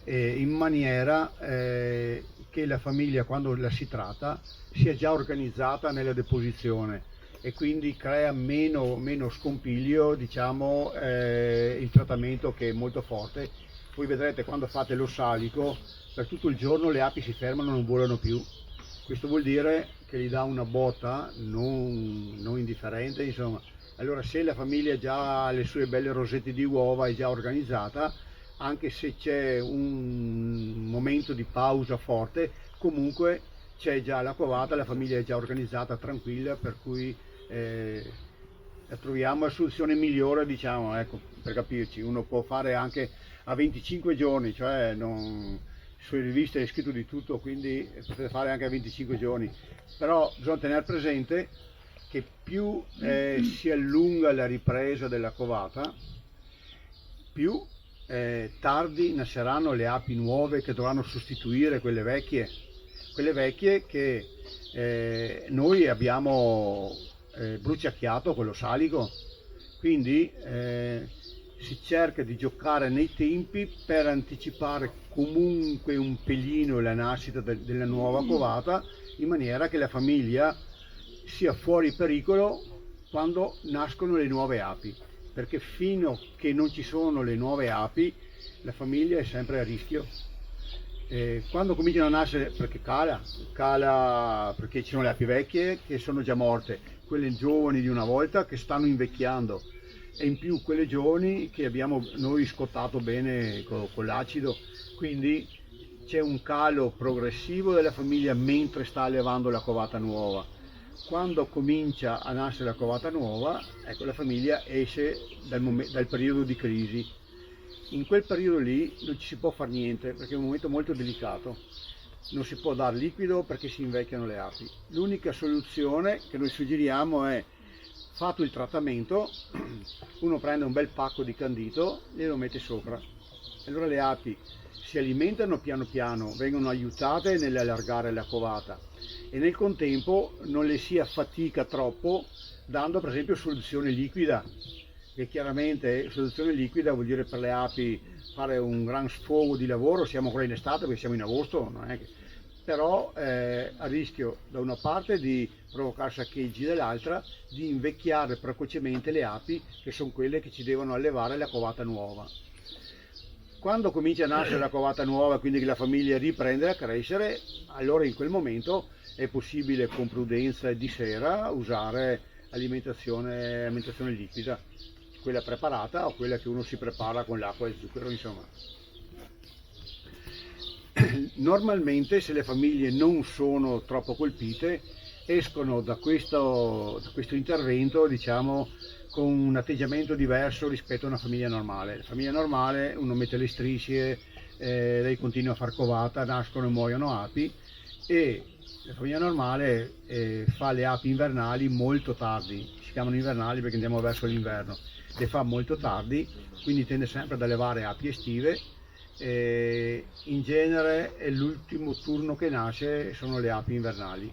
S2: in maniera che la famiglia, quando la si tratta, sia già organizzata nella deposizione, e quindi crea meno scompiglio, diciamo, il trattamento, che è molto forte, voi vedrete quando fate lo salico, per tutto il giorno le api si fermano, non volano più. Questo vuol dire che gli dà una botta non indifferente, insomma. Allora se la famiglia già ha le sue belle rosette di uova, è già organizzata, anche se c'è un momento di pausa forte, comunque c'è già la covata, la famiglia è già organizzata, tranquilla, per cui troviamo la soluzione migliore, diciamo, ecco, per capirci. Uno può fare anche a 25 giorni, cioè sulle riviste è scritto di tutto, quindi potete fare anche a 25 giorni, però bisogna tenere presente che più si allunga la ripresa della covata, più tardi nasceranno le api nuove che dovranno sostituire quelle vecchie che noi abbiamo bruciacchiato con lo salico. Quindi si cerca di giocare nei tempi per anticipare comunque un pelino la nascita della nuova covata, in maniera che la famiglia sia fuori pericolo quando nascono le nuove api, perché fino a che non ci sono le nuove api la famiglia è sempre a rischio. Quando cominciano a nascere, perché cala perché ci sono le api vecchie che sono già morte, quelle giovani di una volta che stanno invecchiando, e in più quelle giovani che abbiamo noi scottato bene con l'acido, quindi c'è un calo progressivo della famiglia mentre sta allevando la covata nuova. Quando comincia a nascere la covata nuova, ecco, la famiglia esce dal periodo di crisi. In quel periodo lì non ci si può fare niente perché è un momento molto delicato, non si può dar liquido perché si invecchiano le api. L'unica soluzione che noi suggeriamo è: fatto il trattamento, uno prende un bel pacco di candito e lo mette sopra. Allora le api si alimentano piano piano, vengono aiutate nell'allargare la covata e nel contempo non le si affatica troppo dando per esempio soluzione liquida, che chiaramente soluzione liquida vuol dire per le api fare un gran sfogo di lavoro. Siamo ancora in estate perché siamo in agosto, non è che... però a rischio da una parte di provocare saccheggi, dall'altra di invecchiare precocemente le api, che sono quelle che ci devono allevare la covata nuova. Quando comincia a nascere la covata nuova, quindi che la famiglia riprende a crescere, allora in quel momento è possibile con prudenza di sera usare alimentazione liquida, quella preparata o quella che uno si prepara con l'acqua e zucchero, insomma. Normalmente, se le famiglie non sono troppo colpite, escono da questo intervento, diciamo, con un atteggiamento diverso rispetto a una famiglia normale. La famiglia normale, uno mette le strisce, lei continua a far covata, nascono e muoiono api, e la famiglia normale fa le api invernali molto tardi. Si chiamano invernali perché andiamo verso l'inverno, le fa molto tardi, quindi tende sempre ad allevare api estive. In genere è l'ultimo turno che nasce sono le api invernali.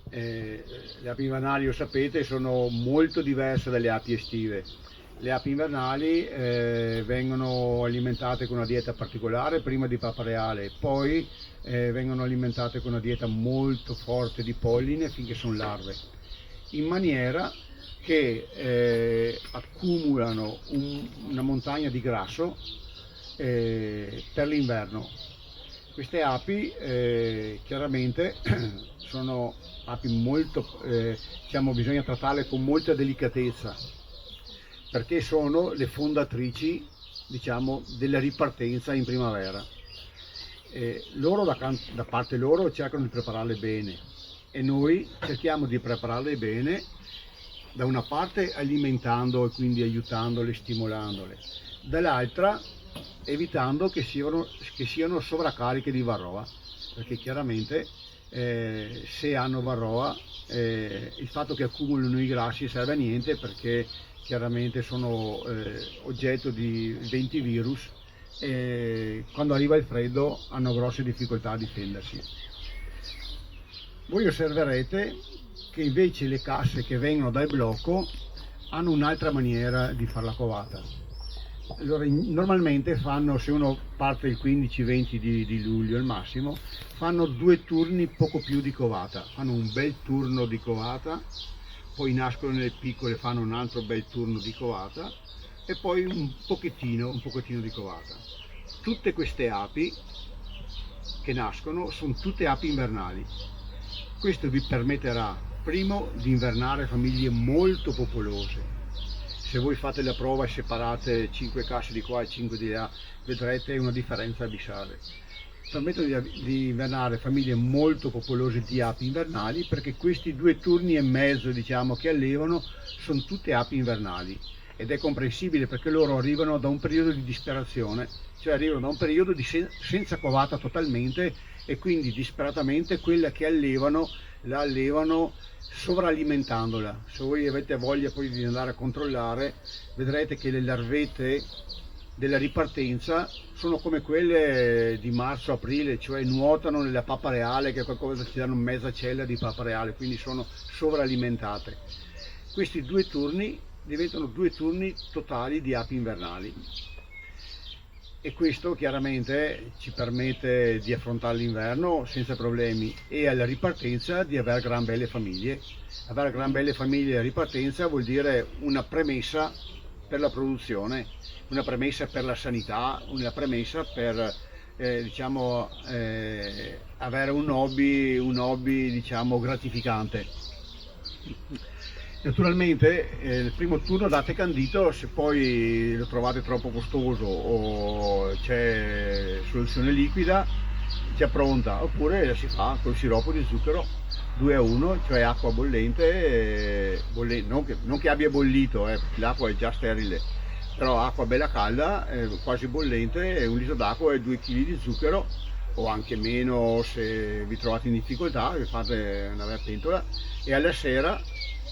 S2: Le api invernali, lo sapete, sono molto diverse dalle api estive. Le api invernali vengono alimentate con una dieta particolare prima di pappa reale, poi vengono alimentate con una dieta molto forte di polline finché sono larve, in maniera che accumulano una montagna di grasso per l'inverno. Queste api chiaramente sono api molto, diciamo, bisogna trattarle con molta delicatezza, perché sono le fondatrici, diciamo, della ripartenza in primavera. Loro da parte loro cercano di prepararle bene e noi cerchiamo di prepararle bene, da una parte alimentando e quindi aiutandole, stimolandole, dall'altra evitando che siano sovraccariche di varroa, perché chiaramente se hanno varroa il fatto che accumulino i grassi serve a niente, perché chiaramente sono oggetto di 20 virus e quando arriva il freddo hanno grosse difficoltà a difendersi. Voi osserverete che invece le casse che vengono dal blocco hanno un'altra maniera di fare la covata. Allora, normalmente fanno, se uno parte il 15-20 di luglio al massimo, fanno 2 turni, poco più di covata. Fanno un bel turno di covata, poi nascono nelle piccole, fanno un altro bel turno di covata, e poi un pochettino di covata. Tutte queste api che nascono sono tutte api invernali. Questo vi permetterà, primo, di invernare famiglie molto popolose. Se voi fate la prova e separate 5 casse di qua e 5 di là, vedrete una differenza abissale. Permettono di invernare famiglie molto popolose di api invernali, perché questi 2 turni e mezzo, diciamo, che allevano sono tutte api invernali, ed è comprensibile perché loro arrivano da un periodo di disperazione, cioè arrivano da un periodo di senza covata totalmente, e quindi disperatamente quella che allevano la allevano sovralimentandola. Se voi avete voglia poi di andare a controllare, vedrete che le larvette della ripartenza sono come quelle di marzo-aprile, cioè nuotano nella pappa reale, che è qualcosa che ci danno mezza cella di pappa reale, quindi sono sovralimentate. Questi 2 turni diventano 2 turni totali di api invernali, e questo chiaramente ci permette di affrontare l'inverno senza problemi, e alla ripartenza di avere gran belle famiglie. Avere gran belle famiglie a ripartenza vuol dire una premessa per la produzione, una premessa per la sanità, una premessa per avere un hobby diciamo gratificante. Naturalmente il primo turno date candito, se poi lo trovate troppo costoso o c'è soluzione liquida già pronta, oppure la si fa col siroppo di zucchero 2-1, cioè acqua bollente, non che abbia bollito, perché l'acqua è già sterile, però acqua bella calda, quasi bollente, 1 litro d'acqua e 2 kg di zucchero, o anche meno se vi trovate in difficoltà, vi fate una bella pentola, e alla sera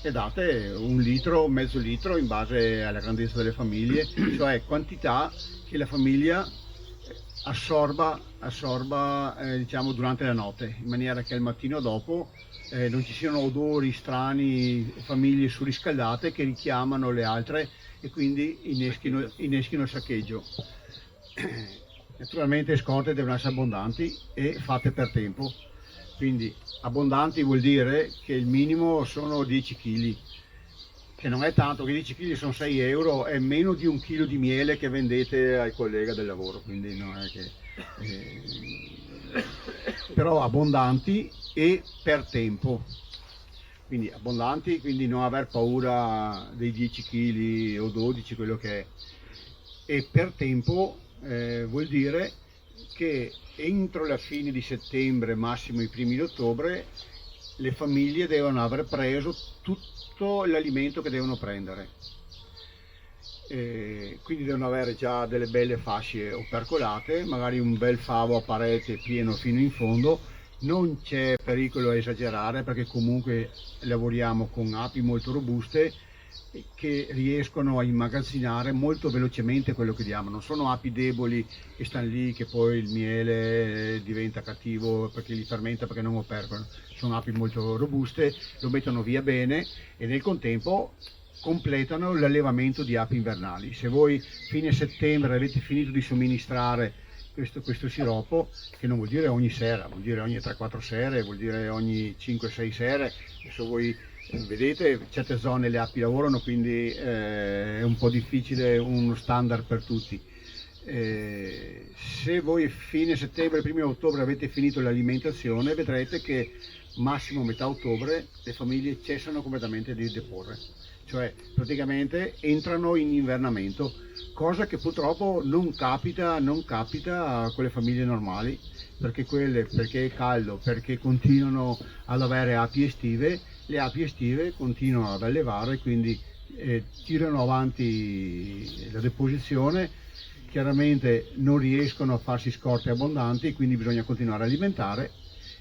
S2: e date 1 litro, mezzo litro in base alla grandezza delle famiglie, cioè quantità che la famiglia assorba diciamo durante la notte, in maniera che al mattino dopo non ci siano odori strani, famiglie surriscaldate che richiamano le altre e quindi inneschino il saccheggio. Naturalmente le scorte devono essere abbondanti e fatte per tempo, quindi abbondanti vuol dire che il minimo sono 10 kg, che non è tanto, che 10 kg sono 6 euro, è meno di 1 chilo di miele che vendete al collega del lavoro, quindi non è che però abbondanti e per tempo, quindi abbondanti, quindi non aver paura dei 10 kg o 12, quello che è, e per tempo vuol dire che entro la fine di settembre, massimo i primi di ottobre, le famiglie devono aver preso tutto l'alimento che devono prendere, quindi devono avere già delle belle fasce opercolate, magari un bel favo a parete pieno fino in fondo. Non c'è pericolo a esagerare, perché comunque lavoriamo con api molto robuste che riescono a immagazzinare molto velocemente quello che diamo. Non sono api deboli che stanno lì, che poi il miele diventa cattivo perché li fermenta, perché non opercolano. Sono api molto robuste, lo mettono via bene e nel contempo completano l'allevamento di api invernali. Se voi fine settembre avete finito di somministrare questo siroppo, che non vuol dire ogni sera, vuol dire ogni 3-4 sere, vuol dire ogni 5-6 sere. Adesso voi vedete, certe zone le api lavorano, quindi è un po' difficile uno standard per tutti. Se voi fine settembre, primi ottobre avete finito l'alimentazione, vedrete che massimo metà ottobre le famiglie cessano completamente di deporre, cioè praticamente entrano in invernamento, cosa che purtroppo non capita con le famiglie normali, perché è caldo, perché continuano ad avere api estive, le api estive continuano ad allevare, quindi tirano avanti la deposizione, chiaramente non riescono a farsi scorte abbondanti, quindi bisogna continuare a alimentare,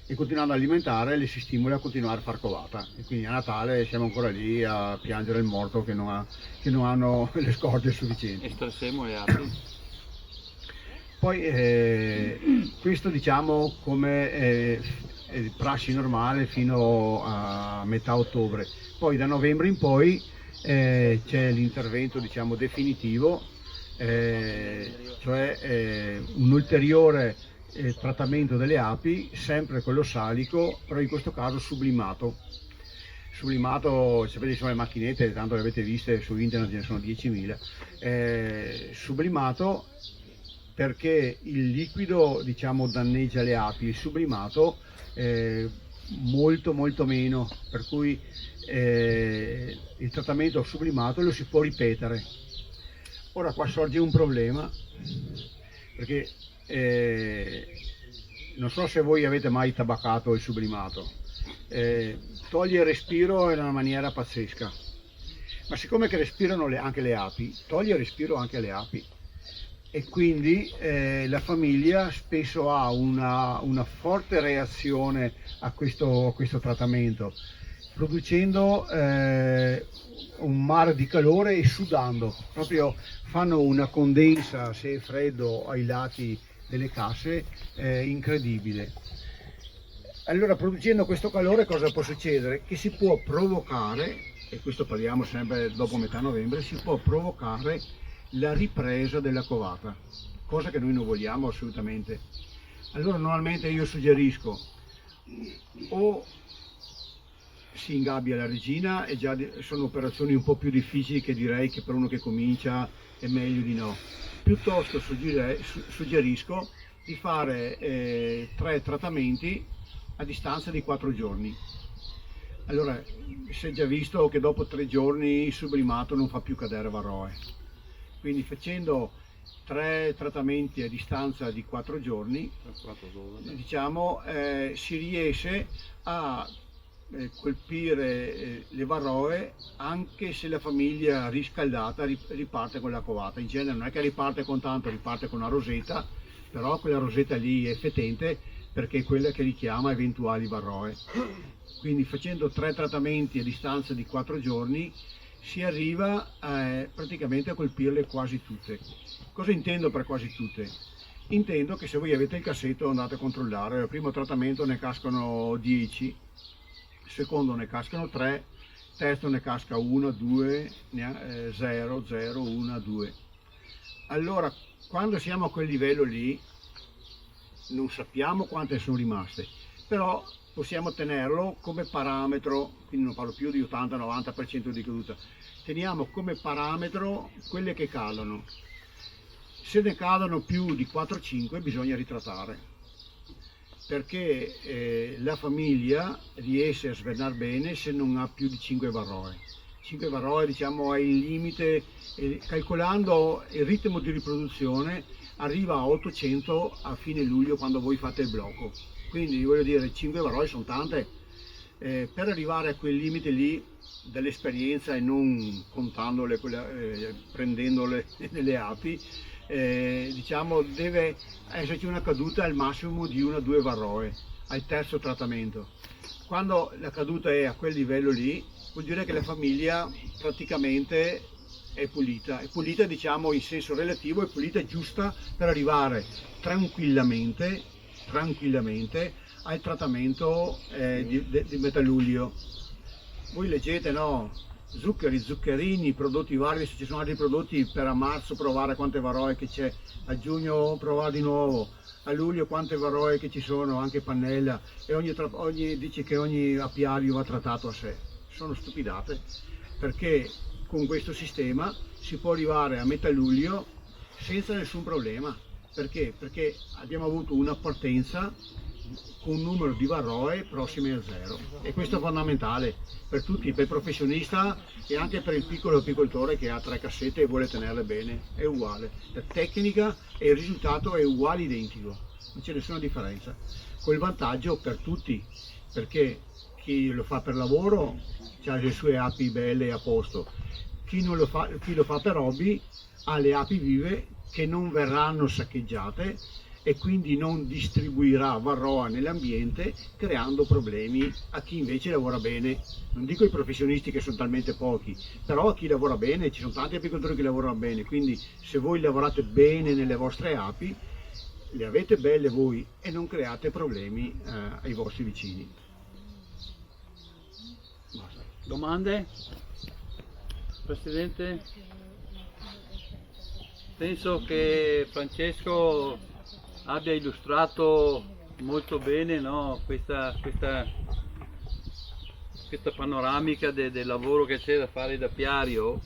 S2: e continuando a alimentare le si stimola a continuare a far covata, e quindi a Natale siamo ancora lì a piangere il morto che non hanno le scorte sufficienti.
S1: Estrasemo le api.
S2: Poi questo diciamo come prassi normale fino a metà ottobre, poi da novembre in poi c'è l'intervento diciamo definitivo, cioè un ulteriore trattamento delle api, sempre con lo salico, però in questo caso sublimato. Sublimato, sapete, sono le macchinette, tanto le avete viste su internet, ce ne sono 10.000. Sublimato perché il liquido, diciamo, danneggia le api, il sublimato molto molto meno, per cui il trattamento sublimato lo si può ripetere. Ora qua sorge un problema, perché non so se voi avete mai tabaccato il sublimato, toglie il respiro in una maniera pazzesca, ma siccome che respirano anche le api, toglie il respiro anche alle api, e quindi la famiglia spesso ha una forte reazione a questo trattamento, producendo un mare di calore e sudando, proprio fanno una condensa, se è freddo, ai lati delle casse incredibile. Allora, producendo questo calore, cosa può succedere? Che si può provocare, e questo parliamo sempre dopo metà novembre, si può provocare la ripresa della covata, cosa che noi non vogliamo assolutamente. Allora normalmente io suggerisco o si ingabbia la regina, e già sono operazioni un po' più difficili, che direi che per uno che comincia è meglio di no. Piuttosto suggerisco di fare 3 trattamenti a distanza di 4 giorni. Allora, si è già visto che dopo 3 giorni il sublimato non fa più cadere varroe, quindi facendo 3 trattamenti a distanza di 4 giorni, diciamo, si riesce a colpire le varroe, anche se la famiglia riscaldata riparte con la covata. In genere non è che riparte con tanto, riparte con una rosetta, però quella rosetta lì è fetente, perché è quella che richiama eventuali varroe. Quindi facendo 3 trattamenti a distanza di 4 giorni si arriva praticamente a colpirle quasi tutte. Cosa intendo per quasi tutte? Intendo che se voi avete il cassetto andate a controllare, al primo trattamento ne cascano 10, secondo ne cascano 3, terzo ne casca 1, 2, 0, 0, 1, 2. Allora, quando siamo a quel livello lì, non sappiamo quante sono rimaste, però possiamo tenerlo come parametro, quindi non parlo più di 80-90% di caduta, teniamo come parametro quelle che calano. Se ne cadono più di 4-5 bisogna ritrattare, perché la famiglia riesce a svernare bene se non ha più di 5 varroe. 5 varroe, diciamo, è il limite, calcolando il ritmo di riproduzione arriva a 800 a fine luglio, quando voi fate il blocco. Quindi voglio dire, 5 varroe sono tante. Per arrivare a quel limite lì dell'esperienza, e non contandole, prendendole nelle api, diciamo deve esserci una caduta al massimo di 1-2 varroe al terzo trattamento. Quando la caduta è a quel livello lì, vuol dire che la famiglia praticamente è pulita, diciamo in senso relativo, è pulita, giusta per arrivare tranquillamente al trattamento di metà luglio. Voi leggete, no? Zuccheri, zuccherini, prodotti vari, se ci sono altri prodotti, per a marzo provare quante varroe che c'è, a giugno provare di nuovo, a luglio quante varroe che ci sono, anche pannella, e dice che ogni apiario va trattato a sé. Sono stupidate, perché con questo sistema si può arrivare a metà luglio senza nessun problema. Perché? Perché abbiamo avuto una partenza con un numero di varroe prossime a 0, e questo è fondamentale per tutti, per il professionista e anche per il piccolo apicoltore che ha 3 cassette e vuole tenerle bene. È uguale, la tecnica e il risultato è uguale, identico, non c'è nessuna differenza, col vantaggio per tutti, perché chi lo fa per lavoro ha le sue api belle a posto, chi lo fa per hobby ha le api vive che non verranno saccheggiate e quindi non distribuirà varroa nell'ambiente, creando problemi a chi invece lavora bene. Non dico i professionisti, che sono talmente pochi, però a chi lavora bene, ci sono tanti apicoltori che lavorano bene, quindi se voi lavorate bene nelle vostre api, le avete belle voi e non create problemi ai vostri vicini. Basta.
S1: Domande? Presidente? Penso che Francesco abbia illustrato molto bene, no, questa questa panoramica del lavoro che c'è da fare da apiario,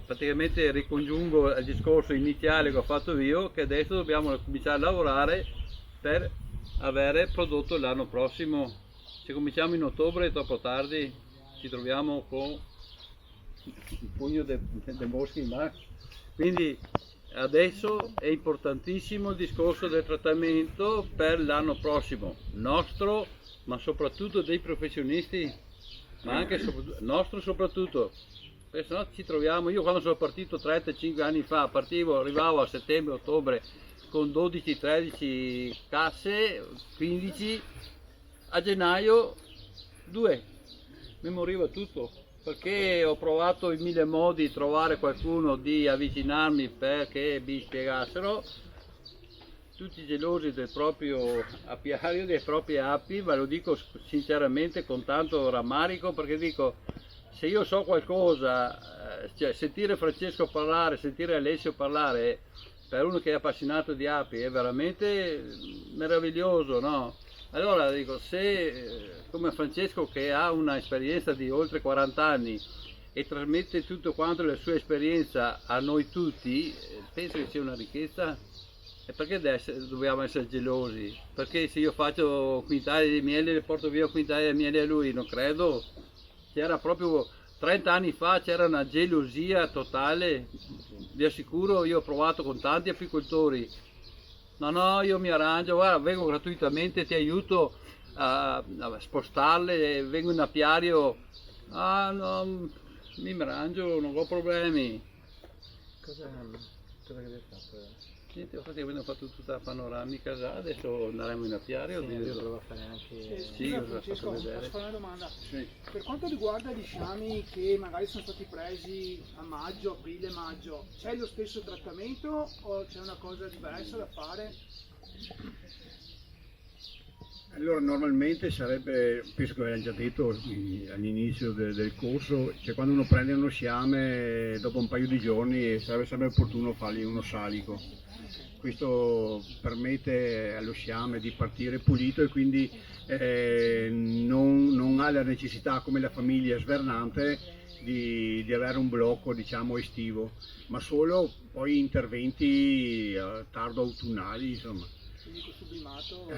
S1: praticamente ricongiungo il discorso iniziale che ho fatto io, che adesso dobbiamo cominciare a lavorare per avere prodotto l'anno prossimo. Se cominciamo in ottobre è troppo tardi, ci troviamo con il pugno dei boschi in mano. Quindi adesso è importantissimo il discorso del trattamento per l'anno prossimo, nostro, ma soprattutto dei professionisti, ma anche nostro soprattutto. Perché se no ci troviamo, io quando sono partito 35 anni fa, arrivavo a settembre-ottobre con 12-13 casse, 15, a gennaio 2, mi moriva tutto, perché ho provato in mille modi di trovare qualcuno di avvicinarmi perché mi spiegassero, tutti gelosi del proprio apiario, delle proprie api, ma lo dico sinceramente con tanto rammarico, perché dico, se io so qualcosa, cioè sentire Francesco parlare, sentire Alessio parlare, per uno che è appassionato di api è veramente meraviglioso, no? Allora dico, se come Francesco che ha una esperienza di oltre 40 anni e trasmette tutto quanto la sua esperienza a noi tutti, penso che sia una ricchezza. E perché dobbiamo essere gelosi? Perché se io faccio quintali di miele e porto via quintali di miele a lui, non credo. C'era proprio 30 anni fa, c'era una gelosia totale, vi assicuro, io ho provato con tanti apicoltori. No, io mi arrangio, guarda, vengo gratuitamente, ti aiuto a spostarle, vengo in apiario, no, mi arrangio, non ho problemi.
S4: Cosa che avete fatto?
S1: Niente, abbiamo fatto tutta la panoramica già, adesso andremo in apiario.
S4: Io dovevo fare anche...
S1: Sì,
S7: Scusa,
S1: cosa ha
S7: Francesco,
S1: fatto vedere?
S7: posso fare una domanda?
S6: Sì.
S7: Per quanto riguarda gli sciami che magari sono stati presi a maggio, aprile, maggio, c'è lo stesso trattamento o c'è una cosa diversa da fare?
S2: Allora normalmente sarebbe, penso che abbiamo già detto all'inizio del corso, cioè quando uno prende uno sciame dopo un paio di giorni sarebbe sempre opportuno fargli uno salico. Questo permette allo sciame di partire pulito e quindi non ha la necessità come la famiglia svernante di avere un blocco diciamo estivo, ma solo poi interventi tardo autunnali insomma.
S7: Quindi col sublimato?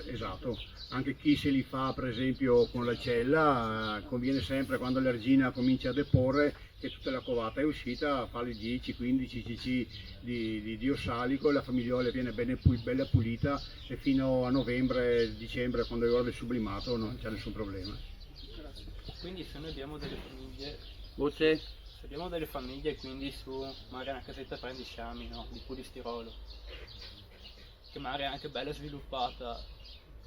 S2: Esatto, anche chi se li fa per esempio con la cella conviene sempre quando l'ergina comincia a deporre che tutta la covata è uscita, fa le 10-15 cc di ossalico, la famigliola viene bella pulita e fino a novembre-dicembre quando è ora del sublimato non c'è nessun problema.
S8: Quindi se noi abbiamo delle famiglie,
S1: Voce?
S8: se abbiamo delle famiglie quindi su magari una casetta prendi sciami, no? Di polistirolo, che magari è anche bella sviluppata,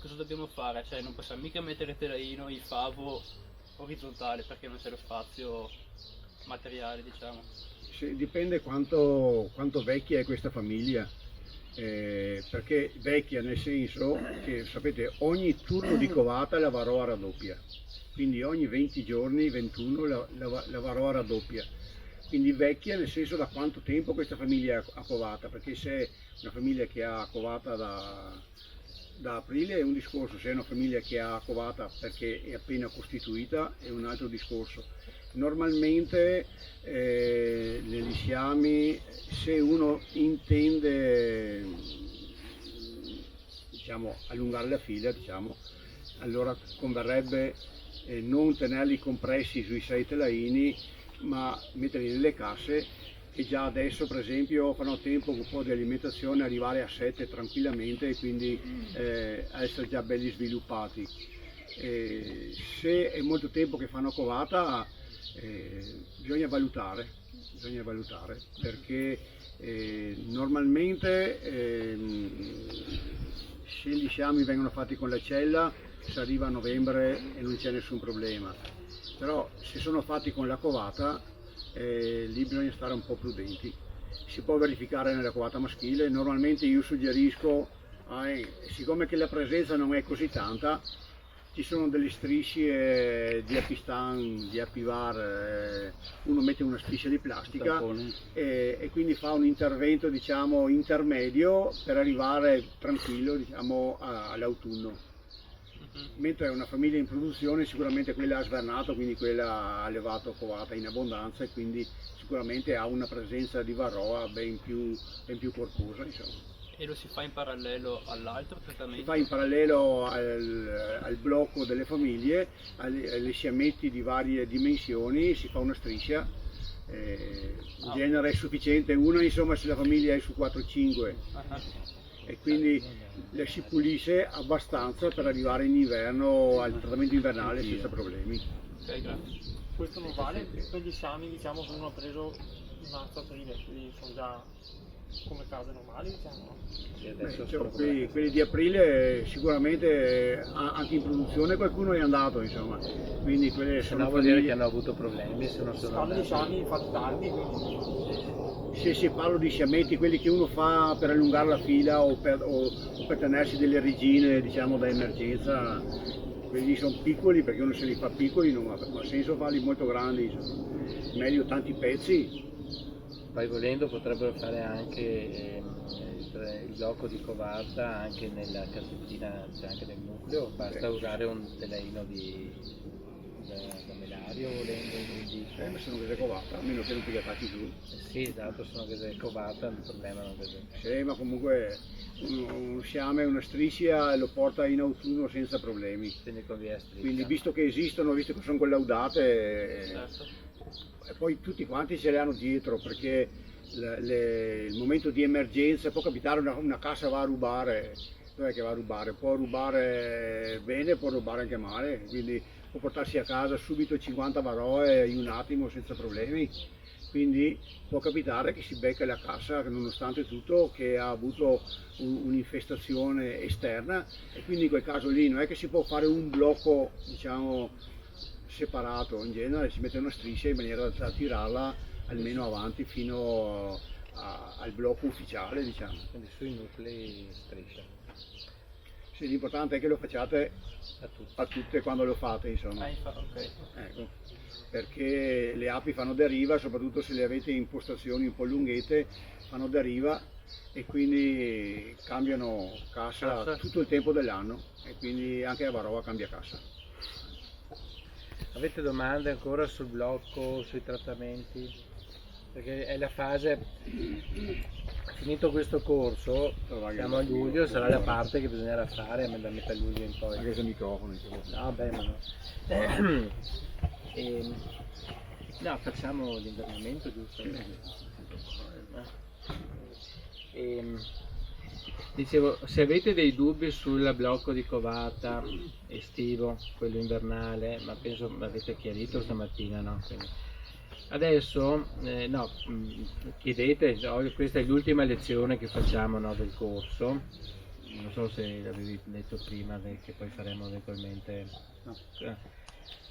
S8: cosa dobbiamo fare? Cioè non possiamo mica mettere telaino in favo orizzontale perché non c'è lo spazio materiale diciamo.
S2: Dipende quanto vecchia è questa famiglia, perché vecchia nel senso che sapete ogni turno di covata la varroa raddoppia, quindi ogni 20 giorni, 21 la varroa raddoppia. Quindi vecchia nel senso da quanto tempo questa famiglia ha covata, perché se è una famiglia che ha covata da aprile è un discorso, se è una famiglia che ha covata perché è appena costituita è un altro discorso. Normalmente negli sciami, se uno intende diciamo, allungare la fila, diciamo, allora converrebbe non tenerli compressi sui 6 telaini, ma metterli nelle casse che già adesso per esempio fanno tempo con un po' di alimentazione arrivare a 7 tranquillamente e quindi essere già belli sviluppati. Se è molto tempo che fanno covata bisogna valutare perché normalmente se gli sciami vengono fatti con la cella si arriva a novembre e non c'è nessun problema, però se sono fatti con la covata lì bisogna stare un po' prudenti. Si può verificare nella covata maschile, normalmente io suggerisco, siccome che la presenza non è così tanta, ci sono delle strisce di apistan, di apivar, uno mette una striscia di plastica e quindi fa un intervento diciamo intermedio per arrivare tranquillo diciamo all'autunno. mentre una famiglia in produzione sicuramente quella ha svernato, quindi quella ha allevato covata in abbondanza e quindi sicuramente ha una presenza di varroa ben più corposa, insomma.
S8: E lo si fa in parallelo all'altro
S2: Si
S8: trattamento?
S2: fa in parallelo al blocco delle famiglie, alle sciametti di varie dimensioni, si fa una striscia, in genere è sufficiente una, insomma, se la famiglia è su 4-5 e quindi la si pulisce abbastanza per arrivare in inverno al trattamento invernale senza problemi.
S8: Ok, grazie.
S3: Questo non vale per gli sciami, diciamo, che uno ha preso in marzo-aprile, quindi sono già come case normali, diciamo.
S2: Quelli di aprile sicuramente anche in produzione qualcuno è andato, insomma, quindi quelle
S9: Se
S2: sono
S9: no vuol dire che
S2: famiglie.
S9: hanno avuto problemi, se non sono
S3: Fanno gli
S9: andati.
S3: sciami fatti tardi, quindi
S2: Se parlo di sciametti, quelli che uno fa per allungare la fila o per tenersi delle regine, diciamo, da emergenza, quelli sono piccoli perché uno se li fa piccoli non ha senso farli molto grandi, insomma. Meglio tanti pezzi.
S9: Poi volendo potrebbero fare anche il blocco di covata anche nella casettina, cioè anche nel nucleo, basta usare un teleino da melario volendo, quindi
S2: Ma sono che covata, a meno che non pigliatati giù.
S9: sì, esatto, sono che covata, il problema non è
S2: Ma comunque un sciame, una striscia lo porta in autunno senza problemi.
S9: quindi conviene striscia.
S2: Quindi visto che esistono, visto che sono collaudate,
S8: Certo.
S2: e poi tutti quanti ce le hanno dietro perché il momento di emergenza può capitare una cassa va a rubare, dov'è che va a rubare? Può rubare bene, può rubare anche male, quindi può portarsi a casa subito 50 varoe in un attimo senza problemi. Quindi può capitare che si becca la cassa nonostante tutto che ha avuto un'infestazione esterna e quindi in quel caso lì non è che si può fare un blocco, diciamo, separato, in genere si mette una striscia in maniera da tirarla almeno avanti fino al blocco ufficiale, diciamo.
S9: Quindi sui nuclei striscia
S2: Sì, l'importante è che lo facciate
S9: a tutti.
S2: a tutte quando lo fate, insomma.
S8: Ok.
S2: Ecco, perché le api fanno deriva, soprattutto se le avete in postazioni un po' lunghette, fanno deriva e quindi cambiano cassa tutto il tempo dell'anno e quindi anche la varroa cambia cassa.
S9: Avete domande ancora sul blocco, sui trattamenti? Perché è la fase, finito questo corso, siamo a luglio, sarà la parte che bisognerà fare da metà luglio in poi.
S2: Anche se il microfono.
S9: No, beh, ma no. No, facciamo l'invernamento, giusto? Dicevo, se avete dei dubbi sul blocco di covata estivo, quello invernale, ma penso l'avete chiarito stamattina, no? Quindi adesso, no, chiedete, questa è l'ultima lezione che facciamo, no, del corso, non so se l'avevi detto prima che poi faremo eventualmente. No.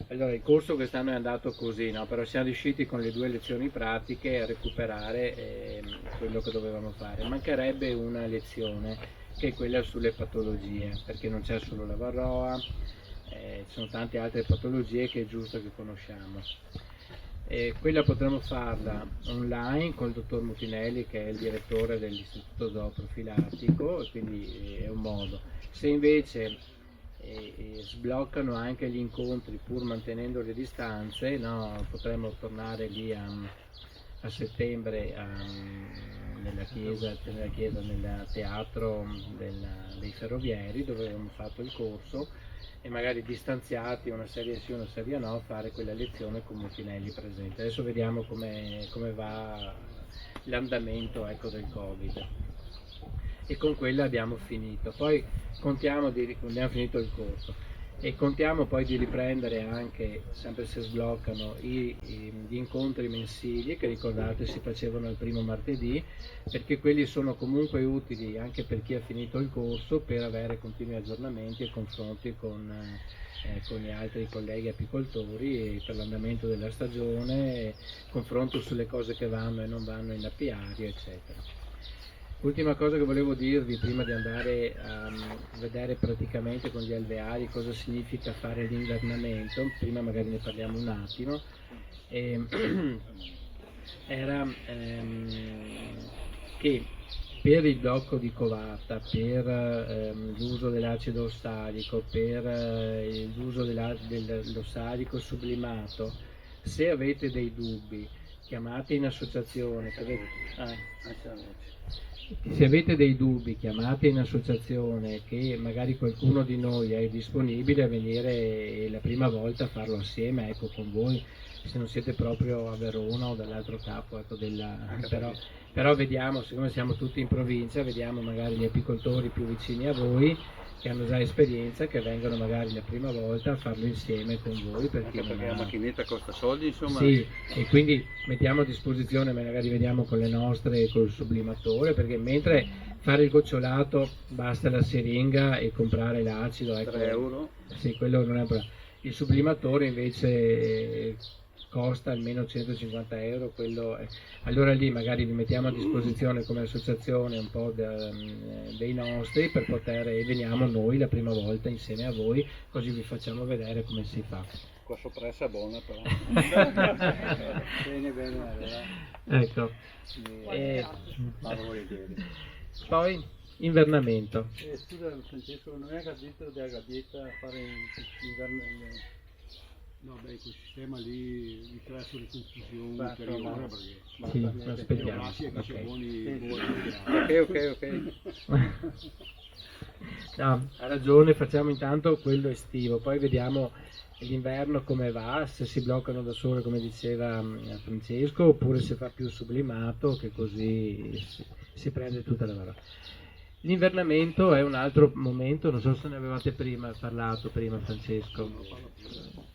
S9: Allora, il corso quest'anno è andato così, no? Però siamo riusciti con le 2 lezioni pratiche a recuperare quello che dovevamo fare. Mancherebbe una lezione che è quella sulle patologie, perché non c'è solo la varroa, ci sono tante altre patologie che è giusto che conosciamo. Quella potremo farla online con il dottor Mutinelli, che è il direttore dell'Istituto Zooprofilattico, e quindi è un modo. Se invece sbloccano anche gli incontri pur mantenendo le distanze, no, potremmo tornare lì a settembre nel teatro dei ferrovieri dove abbiamo fatto il corso e magari distanziati una serie sì una serie no fare quella lezione con Mutinelli presente. Adesso vediamo come va l'andamento, ecco, del Covid. E con quella abbiamo finito, poi abbiamo finito il corso e contiamo poi di riprendere anche, sempre se sbloccano, gli incontri mensili che ricordate si facevano il primo martedì, perché quelli sono comunque utili anche per chi ha finito il corso per avere continui aggiornamenti e confronti con gli altri colleghi apicoltori per l'andamento della stagione, confronto sulle cose che vanno e non vanno in apiario, eccetera. Ultima cosa che volevo dirvi prima di andare a vedere praticamente con gli alveari cosa significa fare l'invernamento, prima magari ne parliamo un attimo, era che per il blocco di covata, per l'uso dell'acido ossalico, per l'uso dell'ossalico sublimato, se avete dei dubbi chiamate in associazione. Se avete dei dubbi chiamate in associazione, che magari qualcuno di noi è disponibile a venire la prima volta a farlo assieme, ecco, con voi, se non siete proprio a Verona o dall'altro capo, ecco, però vediamo, siccome siamo tutti in provincia, vediamo magari gli apicoltori più vicini a voi che hanno già esperienza, che vengono magari la prima volta a farlo insieme con voi, perché
S1: la macchinetta costa soldi, insomma.
S9: Sì, e quindi mettiamo a disposizione, magari vediamo con le nostre, col sublimatore, perché mentre fare il gocciolato basta la siringa e comprare l'acido, ecco,
S1: 3 euro.
S9: Sì, quello non è un problema. Il sublimatore invece costa almeno 150 euro, allora lì magari vi mettiamo a disposizione come associazione un po' dei nostri per e veniamo noi la prima volta insieme a voi, così vi facciamo vedere come si fa.
S1: Qua soppressa buona però.
S6: Bene,
S9: Ecco. Poi invernamento.
S6: Scusa Francesco, non è che ha detto della gabbietta a fare l'inverno? No, beh, quel sistema lì mi crea solo confusione ulteriore, perché
S9: Sì, aspettiamo.
S1: Ok.
S9: No, ha ragione, facciamo intanto quello estivo, poi vediamo l'inverno come va, se si bloccano da sole come diceva Francesco, oppure se fa più sublimato, che così si prende tutta la parola. L'invernamento è un altro momento, non so se ne avevate parlato prima Francesco.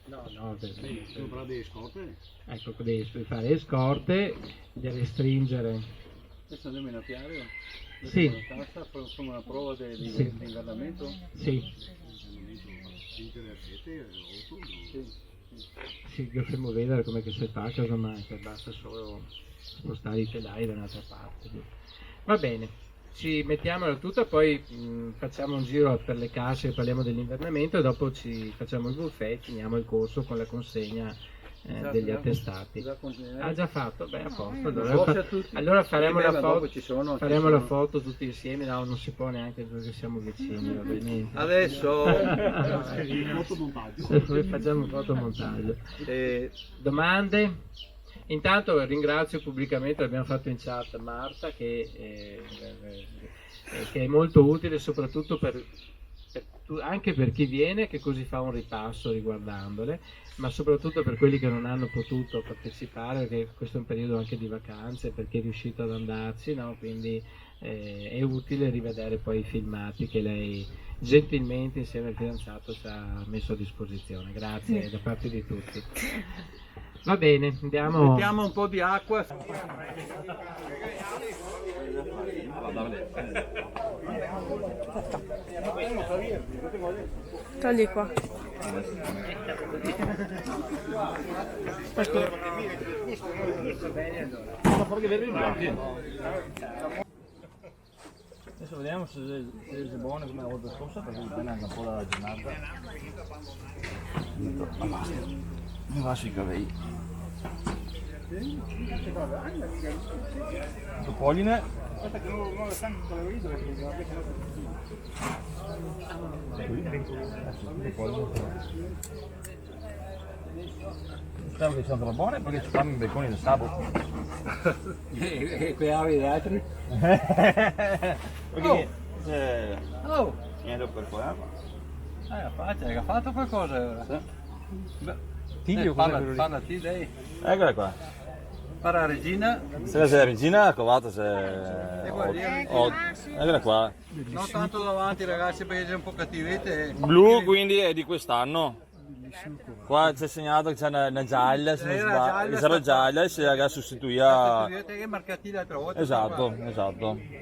S9: No,
S6: devo parlare delle scorte?
S9: ecco, devi fare le scorte, di restringere.
S6: Adesso andiamo in apiario?
S9: Sì.
S6: Facciamo una prova di
S9: Sì.
S6: invernamento?
S9: Sì. Sì, dovremmo vedere come che si fa, casomai, basta solo spostare i telai da un'altra parte. Va bene, ci mettiamo la tuta, poi facciamo un giro per le casse e parliamo dell'invernamento e dopo ci facciamo il buffet, finiamo il corso con la consegna degli attestati. Ha già fatto? Beh, a posto. Allora faremo la foto tutti insieme. No, non si può neanche perché siamo vicini. Va bene.
S1: Adesso
S9: facciamo un fotomontaggio. Domande? Intanto ringrazio pubblicamente, l'abbiamo fatto in chat, Marta, che è molto utile soprattutto anche per chi viene, che così fa un ripasso riguardandole, ma soprattutto per quelli che non hanno potuto partecipare, perché questo è un periodo anche di vacanze, per chi è riuscito ad andarci, no? Quindi è utile rivedere poi i filmati che lei gentilmente insieme al fidanzato ci ha messo a disposizione. Grazie da parte di tutti. Va bene, andiamo.
S1: Mettiamo un po' di acqua.
S5: Togli qua.
S4: Adesso vediamo se è buono come la volta scorsa, perché dipende anche un po' dalla giornata. Ma basta, mi va sui capelli. Il polline. Spero che siano troppo buone perché ci fanno i becconi del sabato.
S9: E qui avete altri?
S4: Perché niente per qua.
S1: Hai fatto qualcosa ora? Parlati lei.
S4: Eccola qua.
S1: Parla Regina.
S4: Se la Regina ha covato se... Eccola qua.
S1: Non tanto davanti ragazzi perché c'è un po' cattivete.
S4: Blu quindi è di quest'anno. Qua c'è segnato che c'è una gialla, se non sbaglio. C'era gialla e si la sostituita.
S1: Che marcati l'altra volta.
S4: Esatto.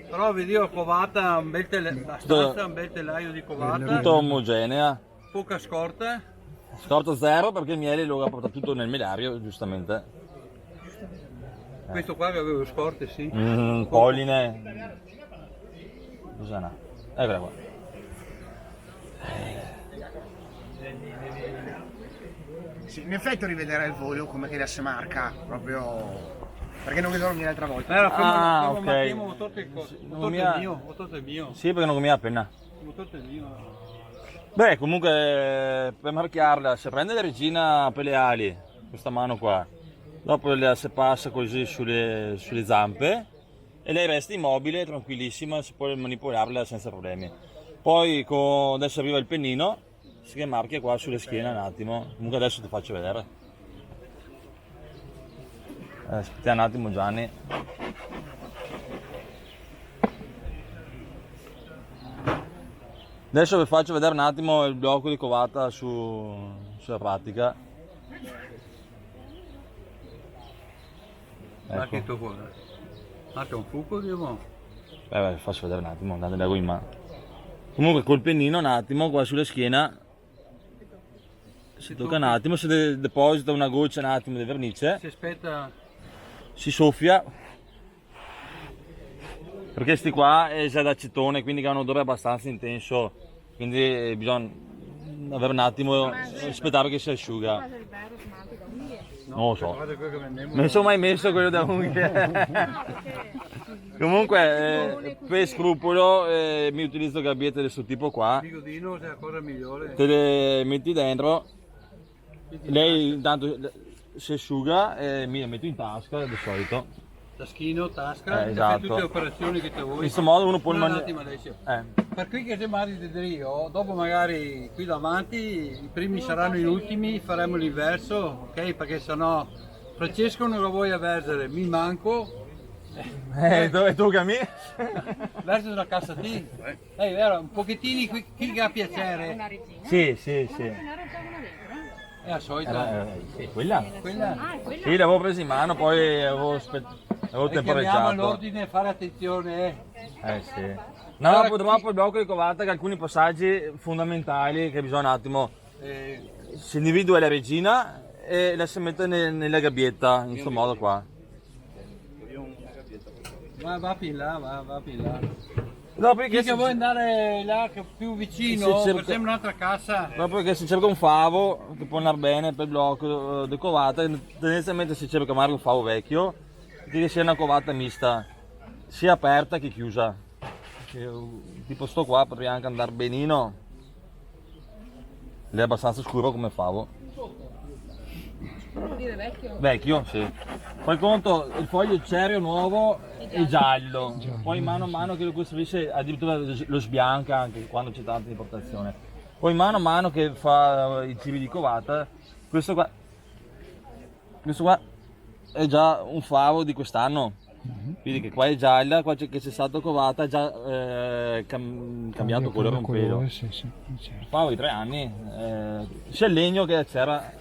S1: Però vi dico covata, un bel telaio di covata.
S4: Tutto omogenea.
S1: Poca scorta.
S4: Scorta zero perché il miele lo ha portato tutto nel melario, giustamente.
S1: Questo qua che avevo scorte, sì.
S4: Polline. Cos'è? Eccola qua.
S7: Sì, in effetti rivedere il volo come che la si marca proprio Perché non risolvo l'altra volta.
S4: Ah, ok.
S1: Il motore è mio.
S4: Sì, perché non comincia appena.
S1: Il motore è mio.
S4: Beh, comunque per marchiarla, se prende la regina per le ali, questa mano qua, dopo si passa così sulle zampe e lei resta immobile, tranquillissima, si può manipolarla senza problemi. Poi adesso arriva il pennino, si marchia qua sulle schiene un attimo, comunque adesso ti faccio vedere. Aspetta un attimo Gianni. Adesso vi faccio vedere un attimo il blocco di covata sulla pratica.
S1: Marca il
S4: Ecco.
S1: tuo cuore. Marca un fuoco, Dio.
S4: Vi faccio vedere un attimo, andate leggo in mano. Comunque col pennino un attimo qua sulla schiena si tocca un attimo, si deposita una goccia un attimo di vernice,
S1: Si aspetta.
S4: si soffia, perché sti qua è già d'acetone, quindi ha un odore abbastanza intenso, quindi bisogna avere un attimo, aspettare che si asciuga.
S5: Cosa il vero smalto da unghie?
S4: Non lo so,
S1: Guarda quello che vendiamo.
S4: non sono mai messo quello da unghie.
S5: Perché
S4: Comunque per scrupolo mi utilizzo gabbiette di questo tipo qua,
S1: Il bigodino è la cosa migliore.
S4: te le metti dentro, lei intanto si asciuga e mi le metto in tasca di solito.
S1: Taschino, tasca,
S4: Esatto.
S1: tutte le operazioni che te
S4: In
S1: vuoi.
S4: questo modo uno può
S1: Un
S4: mangiare.
S1: attimo Alessio. Per qui che se mari di Drio, dopo magari qui davanti i primi saranno gli ultimi, faremo l'inverso, ok? Perché sennò Francesco non lo vuoi avvertere, mi manco,
S4: Dove tocca a me?
S1: verso una cassa T. Vero, un pochettini qui che ha piacere.
S5: una regina?
S4: Sì, sì, sì.
S5: Ce n'era già una dentro, no?
S1: È al solito.
S4: Sì, quella?
S1: Quella.
S5: Ah, è quella?
S4: Sì, l'avevo presa in mano, poi avevo
S1: Richiamiamo
S4: temporeggiato.
S1: all'ordine, fare attenzione.
S4: Sì. No, purtroppo il blocco di covata che ha alcuni passaggi fondamentali che bisogna un attimo. Si individua la regina e la si mette nella gabbietta, in questo modo qua.
S1: Va più in là, va più in là.
S4: Dopodiché
S1: Chi che vuoi andare là che è più vicino,
S4: Si cerca-
S1: per esempio un'altra cassa.
S4: Dopodiché si cerca un favo che può andare bene per il blocco di covata, tendenzialmente si cerca magari un favo vecchio, che sia una covata mista, sia aperta che chiusa. Tipo sto qua potrebbe anche andare benino, lei è abbastanza scuro come favo.
S5: Vuol dire vecchio?
S4: Vecchio, sì. Poi conto il foglio cerio nuovo è giallo, poi mano a mano che lo costruisce addirittura lo sbianca anche quando c'è tanta importazione. Poi mano a mano che fa i giri di covata, questo qua è già un favo di quest'anno, quindi che qua è gialla, qua che c'è stato covata ha già cambiato colore un pelo. Favo di 3 anni, sia il legno che la cera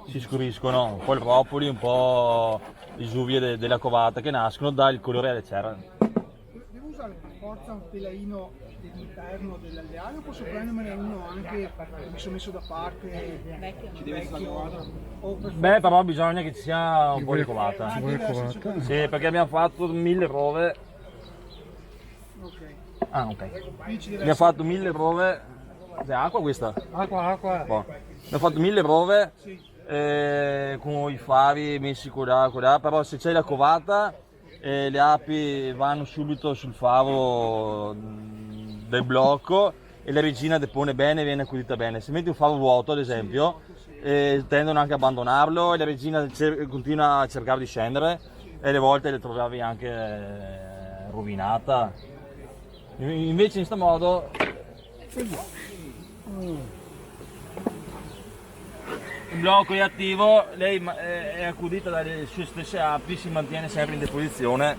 S4: si scuriscono, un po' il propoli, un po' le giuvie della covata che nascono dal colore della cera.
S7: Devo usare per forza un telaino dell'interno dell'alveare o posso prendermene uno anche che mi sono messo da parte vecchio? O per
S4: Beh, però bisogna che ci sia un po' di covata.
S7: forza?
S4: Sì, perché abbiamo fatto 1000 prove.
S7: Ok.
S4: Ah, ok.
S7: Quindi ci deve
S4: Abbiamo fatto 1000 prove. È acqua questa?
S1: Acqua.
S4: Boh. Abbiamo fatto 1000 prove
S7: Sì.
S4: con i favi messi qua, però se c'è la covata le api vanno subito sul favo del blocco e la regina depone bene e viene accudita bene. Se metti un favo vuoto ad esempio tendono anche a abbandonarlo e la regina continua a cercare di scendere e alle volte le trovavi anche rovinata. Invece in questo modo il blocco è attivo, lei è accudita dalle sue stesse api, si mantiene sempre in deposizione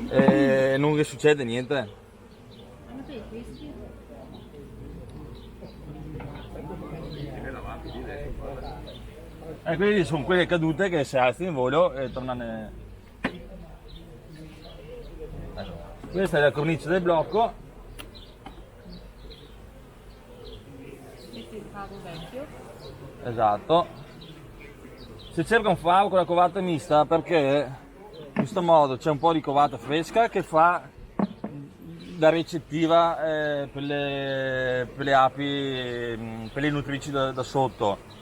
S4: e non le succede niente. E quindi sono quelle cadute che si alzano in volo e tornano. Questa è la cornice del blocco.
S5: Il favo vecchio.
S4: Esatto. Si cerca un favo con la covata mista perché in questo modo c'è un po' di covata fresca che fa da ricettiva per le api, per le nutrici da sotto.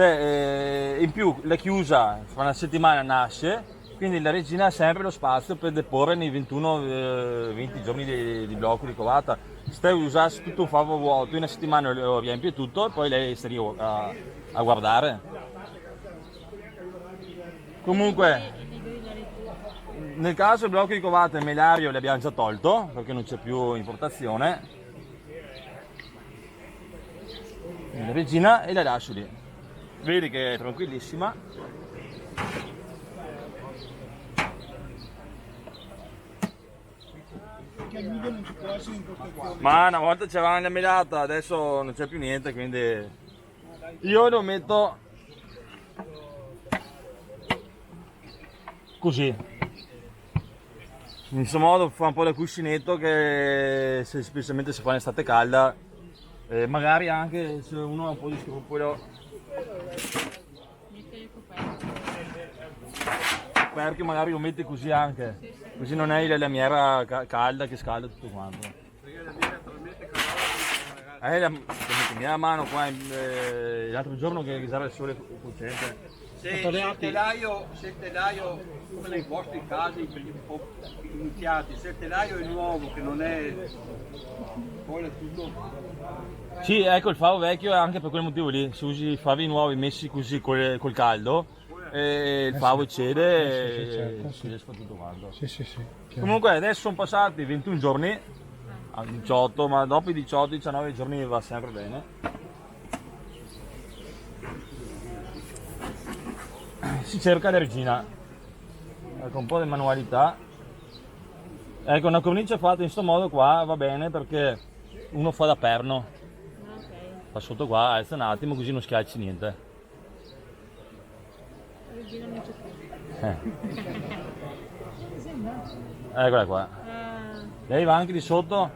S4: In più la chiusa fra una settimana nasce, quindi la regina ha sempre lo spazio per deporre nei 21-20 giorni di blocco di covata. Se te usassi tutto un favo vuoto, in una settimana lo riempie tutto e poi lei sta lì a guardare. Comunque, nel caso il blocco di covata e melario li abbiamo già tolto perché non c'è più importazione. La regina e la lascio lì. Vedi che è tranquillissima.
S7: Che al video non ci può essere importazione.
S4: Ma una volta c'era la melata, adesso non c'è più niente, quindi io lo metto così. In questo modo fa un po' da cuscinetto che specialmente se fa un'estate calda, magari anche se uno ha un po' di scrupolo, perché magari lo metti così anche, così non hai la lamiera calda che scalda tutto quanto.
S6: Perché la mia è talmente calorosa,
S4: La mia mano qua l'altro giorno che usava il sole cocente.
S1: Se il telaio, come nei vostri casi un po' iniziati, se il telaio è nuovo, che non è poi è tutto.
S4: Sì, ecco il favo vecchio è anche per quel motivo lì, se usi i favi nuovi messi così col caldo, il favo cede e si riesce tutto quanto.
S6: Sì.
S4: Comunque adesso sono passati 21 giorni, a 18, ma dopo i 18-19 giorni va sempre bene. Si cerca la regina, ecco un po' di manualità. Ecco, una cornice fatta in questo modo qua va bene perché uno fa da perno, fa sotto qua, alza un attimo così non schiacci niente.
S5: La regina non c'è più.
S4: Eccola qua. Lei va anche di sotto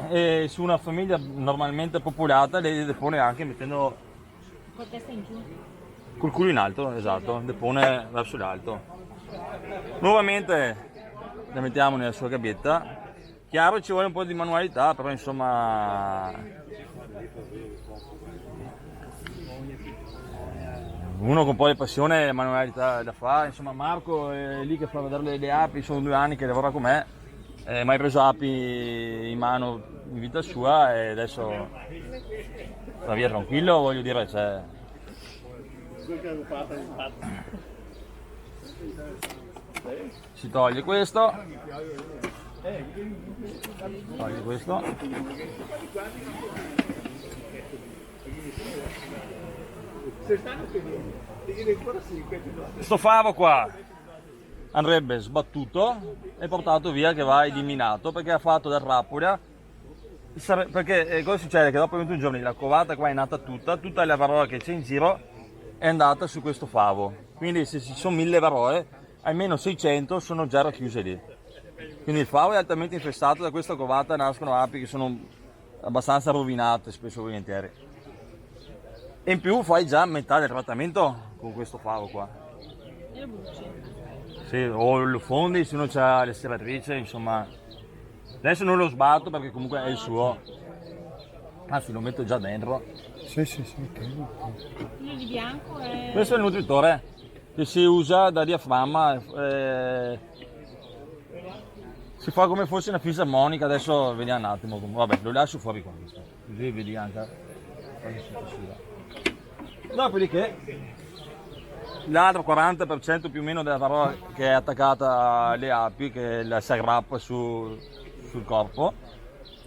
S4: e su una famiglia normalmente popolata lei depone anche mettendo
S5: Con la testa in giù.
S4: col culo in alto, esatto, depone verso l'alto. Nuovamente la mettiamo nella sua gabbietta. Chiaro ci vuole un po' di manualità, però insomma uno con un po' di passione e manualità la fa. Insomma Marco è lì che fa vedere le api, sono 2 anni che lavora con me, mai preso api in mano in vita sua e adesso va via tranquillo, voglio dire, cioè. Si toglie questo, Sto favo qua andrebbe sbattuto e portato via, che va eliminato perché ha fatto da trappola. Perché cosa succede? Che dopo 21 giorni la covata qua è nata tutta la varroa che c'è in giro è andata su questo favo, quindi se ci sono 1000 varroe almeno 600 sono già racchiuse lì, quindi il favo è altamente infestato. Da questa covata nascono api che sono abbastanza rovinate spesso e volentieri, e in più fai già metà del trattamento con questo favo qua.
S5: E lo bucci.
S4: Sì, o lo fondi se uno c'ha le stiratrici, insomma. Adesso non lo sbatto perché comunque è il suo, anzi lo metto già dentro.
S6: Sì,
S5: Quello di bianco è...
S4: Questo è il nutritore che si usa da diaframma, si fa come fosse una fisarmonica. Adesso vediamo un attimo, vabbè lo lascio fuori qua, così vedi anche. Dopodiché l'altro 40% più o meno della varroa che è attaccata alle api, che la si aggrappa sul corpo,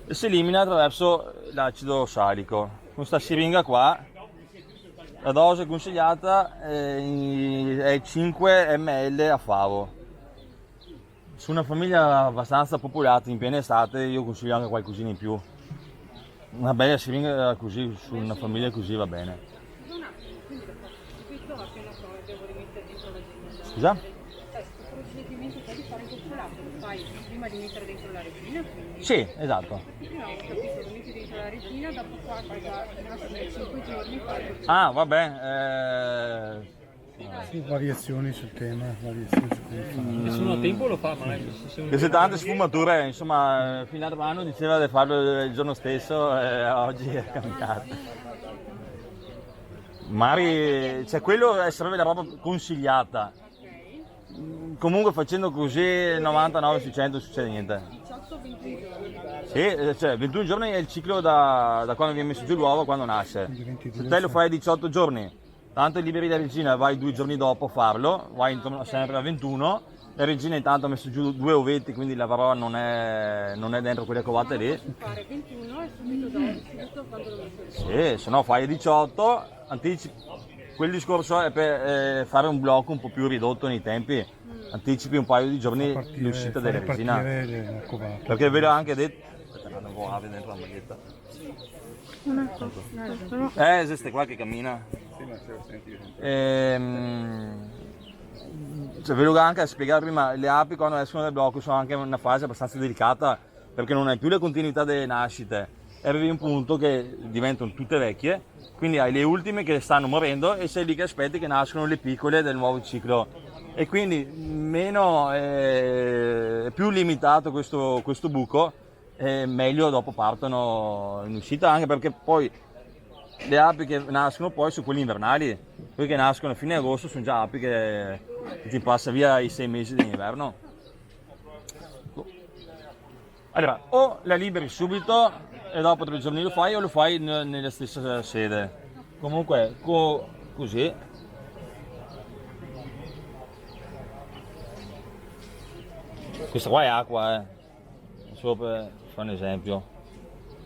S4: e si elimina attraverso l'acido salico. Con questa siringa qua la dose consigliata è 5 ml a favo. Su una famiglia abbastanza popolata in piena estate io consiglio anche qualcosina in più. Una bella siringa così su una famiglia così va bene. Scusa?
S5: Il procedimento di fare il gocciolato lo fai prima di mettere dentro la regina? Quindi...
S4: Sì, esatto.
S5: Prima ho capito, lo metti dentro la regina, dopo 4-5 giorni fai il gocciolato.
S4: Ah, vabbè.
S6: variazioni sul tema, variazioni su come fare.
S8: Se uno ha tempo lo fa, ma
S4: Che c'è tante sfumature, insomma, fino all'anno diceva di farlo il giorno stesso e oggi è cambiato. Magari, cioè quello sarebbe la roba consigliata.
S5: Ok.
S4: Comunque facendo così 99 su 100 non succede niente.
S5: 18-21 giorni.
S4: Sì, cioè 21 giorni è il ciclo da quando viene messo giù l'uovo a quando nasce. Se te lo fai a 18 giorni, tanto liberi la regina, vai 2 giorni dopo a farlo, vai intorno sempre a 21, la regina intanto ha messo giù 2 ovetti, quindi la varroa non è dentro quelle covate lì.
S5: Posso fare 21 e subito dopo, subito quando lo metto.
S4: Sì, se no fai a 18, anticipi. Quel discorso è per fare un blocco un po' più ridotto nei tempi, anticipi un paio di giorni l'uscita della regina. Perché ve l'ho anche detto. Aspetta, vado un po' ave dentro la maglietta. Esiste qua che cammina. Cioè, ve l'ho anche a spiegare prima, le api quando escono dal blocco sono anche in una fase abbastanza delicata perché non hai più la continuità delle nascite. Arrivi a un punto che diventano tutte vecchie, quindi hai le ultime che stanno morendo e sei lì che aspetti che nascono le piccole del nuovo ciclo. E quindi meno è più limitato questo buco, e meglio dopo partono in uscita, anche perché poi le api che nascono poi sono quelle invernali, quelli che nascono a fine agosto sono già api che ti passa via i 6 mesi d'inverno. Allora, o la liberi subito e dopo 3 giorni lo fai o lo fai nella stessa sede. Comunque così. Questa qua è acqua, solo per fare un esempio.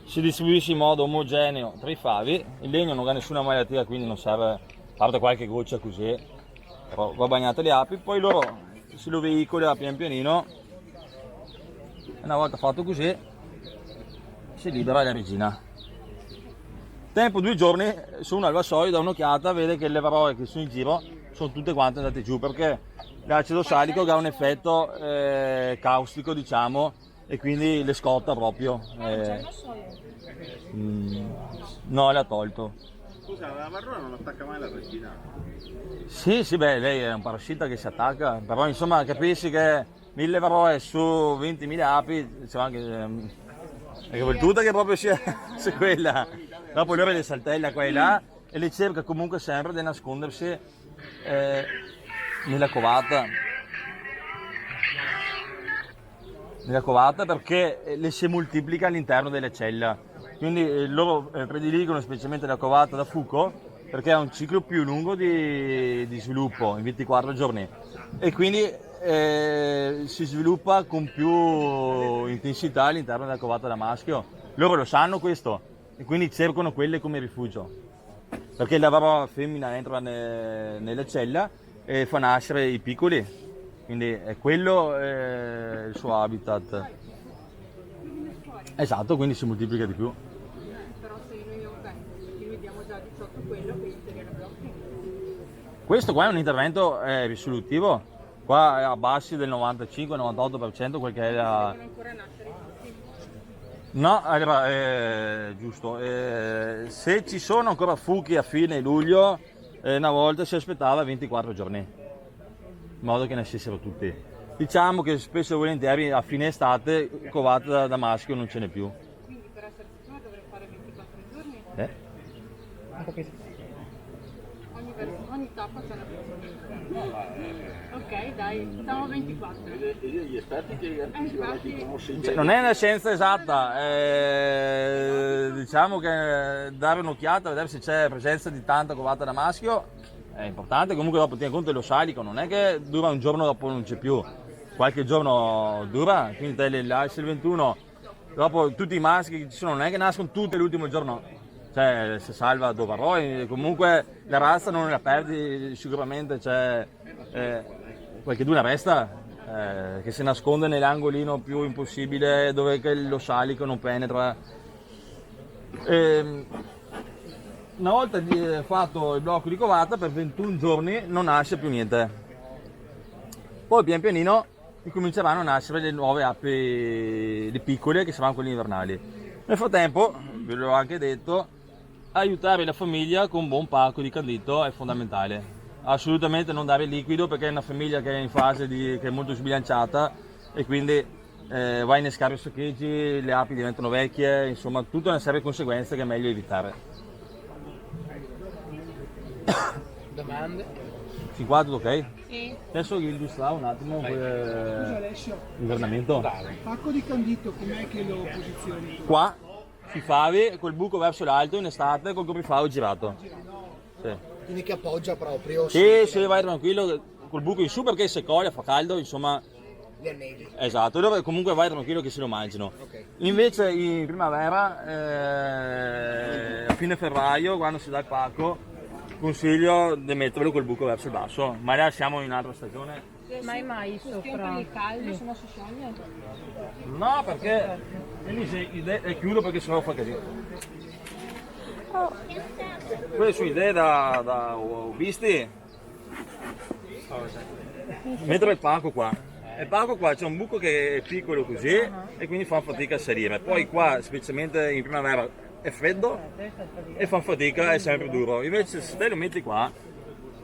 S4: Si distribuisce in modo omogeneo tra i favi, il legno non ha nessuna malattia, quindi non serve, a parte qualche goccia così, però va bagnate le api, poi loro si lo veicola pian pianino, e una volta fatto così si libera la regina. Tempo 2 giorni, su un al vassoio dà un'occhiata, vede che le varroe che sono in giro sono tutte quante andate giù, perché l'acido salico ha un effetto caustico, diciamo, e quindi le scotta proprio. No, l'ha tolto.
S2: Scusa, la varroa non attacca mai la regina?
S4: Sì, beh, lei è un parassita che si attacca, però insomma capisci che 1000 varroe su 20.000 api, c'è anche quel tutta che proprio sia quella. Dopo loro le saltella qua e là e le cerca comunque sempre di nascondersi nella covata. Perché le si moltiplica all'interno della cella, quindi loro prediligono specialmente la covata da fuco perché ha un ciclo più lungo di sviluppo in 24 giorni e quindi si sviluppa con più intensità all'interno della covata da maschio. Loro lo sanno questo e quindi cercano quelle come rifugio, perché la varroa femmina entra nella cella e fa nascere i piccoli. Quindi è quello il suo habitat. Esatto, quindi si moltiplica di più.
S5: Però se noi vediamo già 18 quello, quindi seria la blocchi.
S4: Questo qua è un intervento risolutivo. Qua è a bassi del 95-98% quel che è la...
S5: Devono ancora nascere tutti.
S4: No, allora, giusto. Se ci sono ancora fuchi a fine luglio, una volta si aspettava 24 giorni. In modo che nascessero tutti. Diciamo che spesso e volentieri a fine estate covata da maschio non ce n'è più.
S5: Quindi per essere sicuro dovrei fare 24 giorni? Ogni tappa c'è una persona. Ok, dai, facciamo 24.
S2: Gli esperti che
S4: Cioè, non è una scienza esatta, diciamo che dare un'occhiata, vedere se c'è presenza di tanta covata da maschio è importante. Comunque dopo tieni conto dello salico, non è che dura un giorno dopo non c'è più, qualche giorno dura, quindi te le lasci il 21, dopo tutti i maschi che ci sono non è che nascono tutti l'ultimo giorno, cioè si salva Dovaroi, comunque la razza non la perdi sicuramente, c'è qualche duna resta che si nasconde nell'angolino più impossibile dove lo salico non penetra. Una volta fatto il blocco di covata per 21 giorni non nasce più niente, poi pian pianino cominceranno a nascere le nuove api, le piccole che saranno quelle invernali. Nel frattempo, ve l'ho anche detto, aiutare la famiglia con un buon pacco di candito è fondamentale, assolutamente non dare liquido perché è una famiglia che è in fase che è molto sbilanciata e quindi va a innescare saccheggi, le api diventano vecchie, insomma tutta una serie di conseguenze che è meglio evitare.
S9: Domande?
S4: 50 ok?
S5: Sì.
S4: Adesso vi illustravo un attimo
S7: Scusa Alessio,
S4: l'invernamento.
S7: pacco di Candito com'è che lo posizioni?
S4: Qua sui favi col buco verso l'alto in estate col coprifavo girato. Sì.
S10: Quindi che appoggia proprio
S4: Sì, vai tranquillo col buco in su perché se coglie fa caldo, insomma.
S10: gli anneghi.
S4: Esatto, dove comunque vai tranquillo che se lo mangino.
S10: Ok.
S4: Invece in primavera, a fine febbraio, quando si dà il pacco, consiglio di metterlo col buco verso il basso, ma là siamo in un'altra stagione.
S5: Mai sopra. È caldo, se no si scioglie.
S4: No, perché è chiuso perché sennò fa casino. Quelle sono idee da hobbisti. Mettere il pacco qua. Il pacco qua c'è un buco che è piccolo così e quindi fa fatica a salire. Poi qua, specialmente in primavera, è freddo e fa fatica, è sempre duro. Invece se te lo metti qua,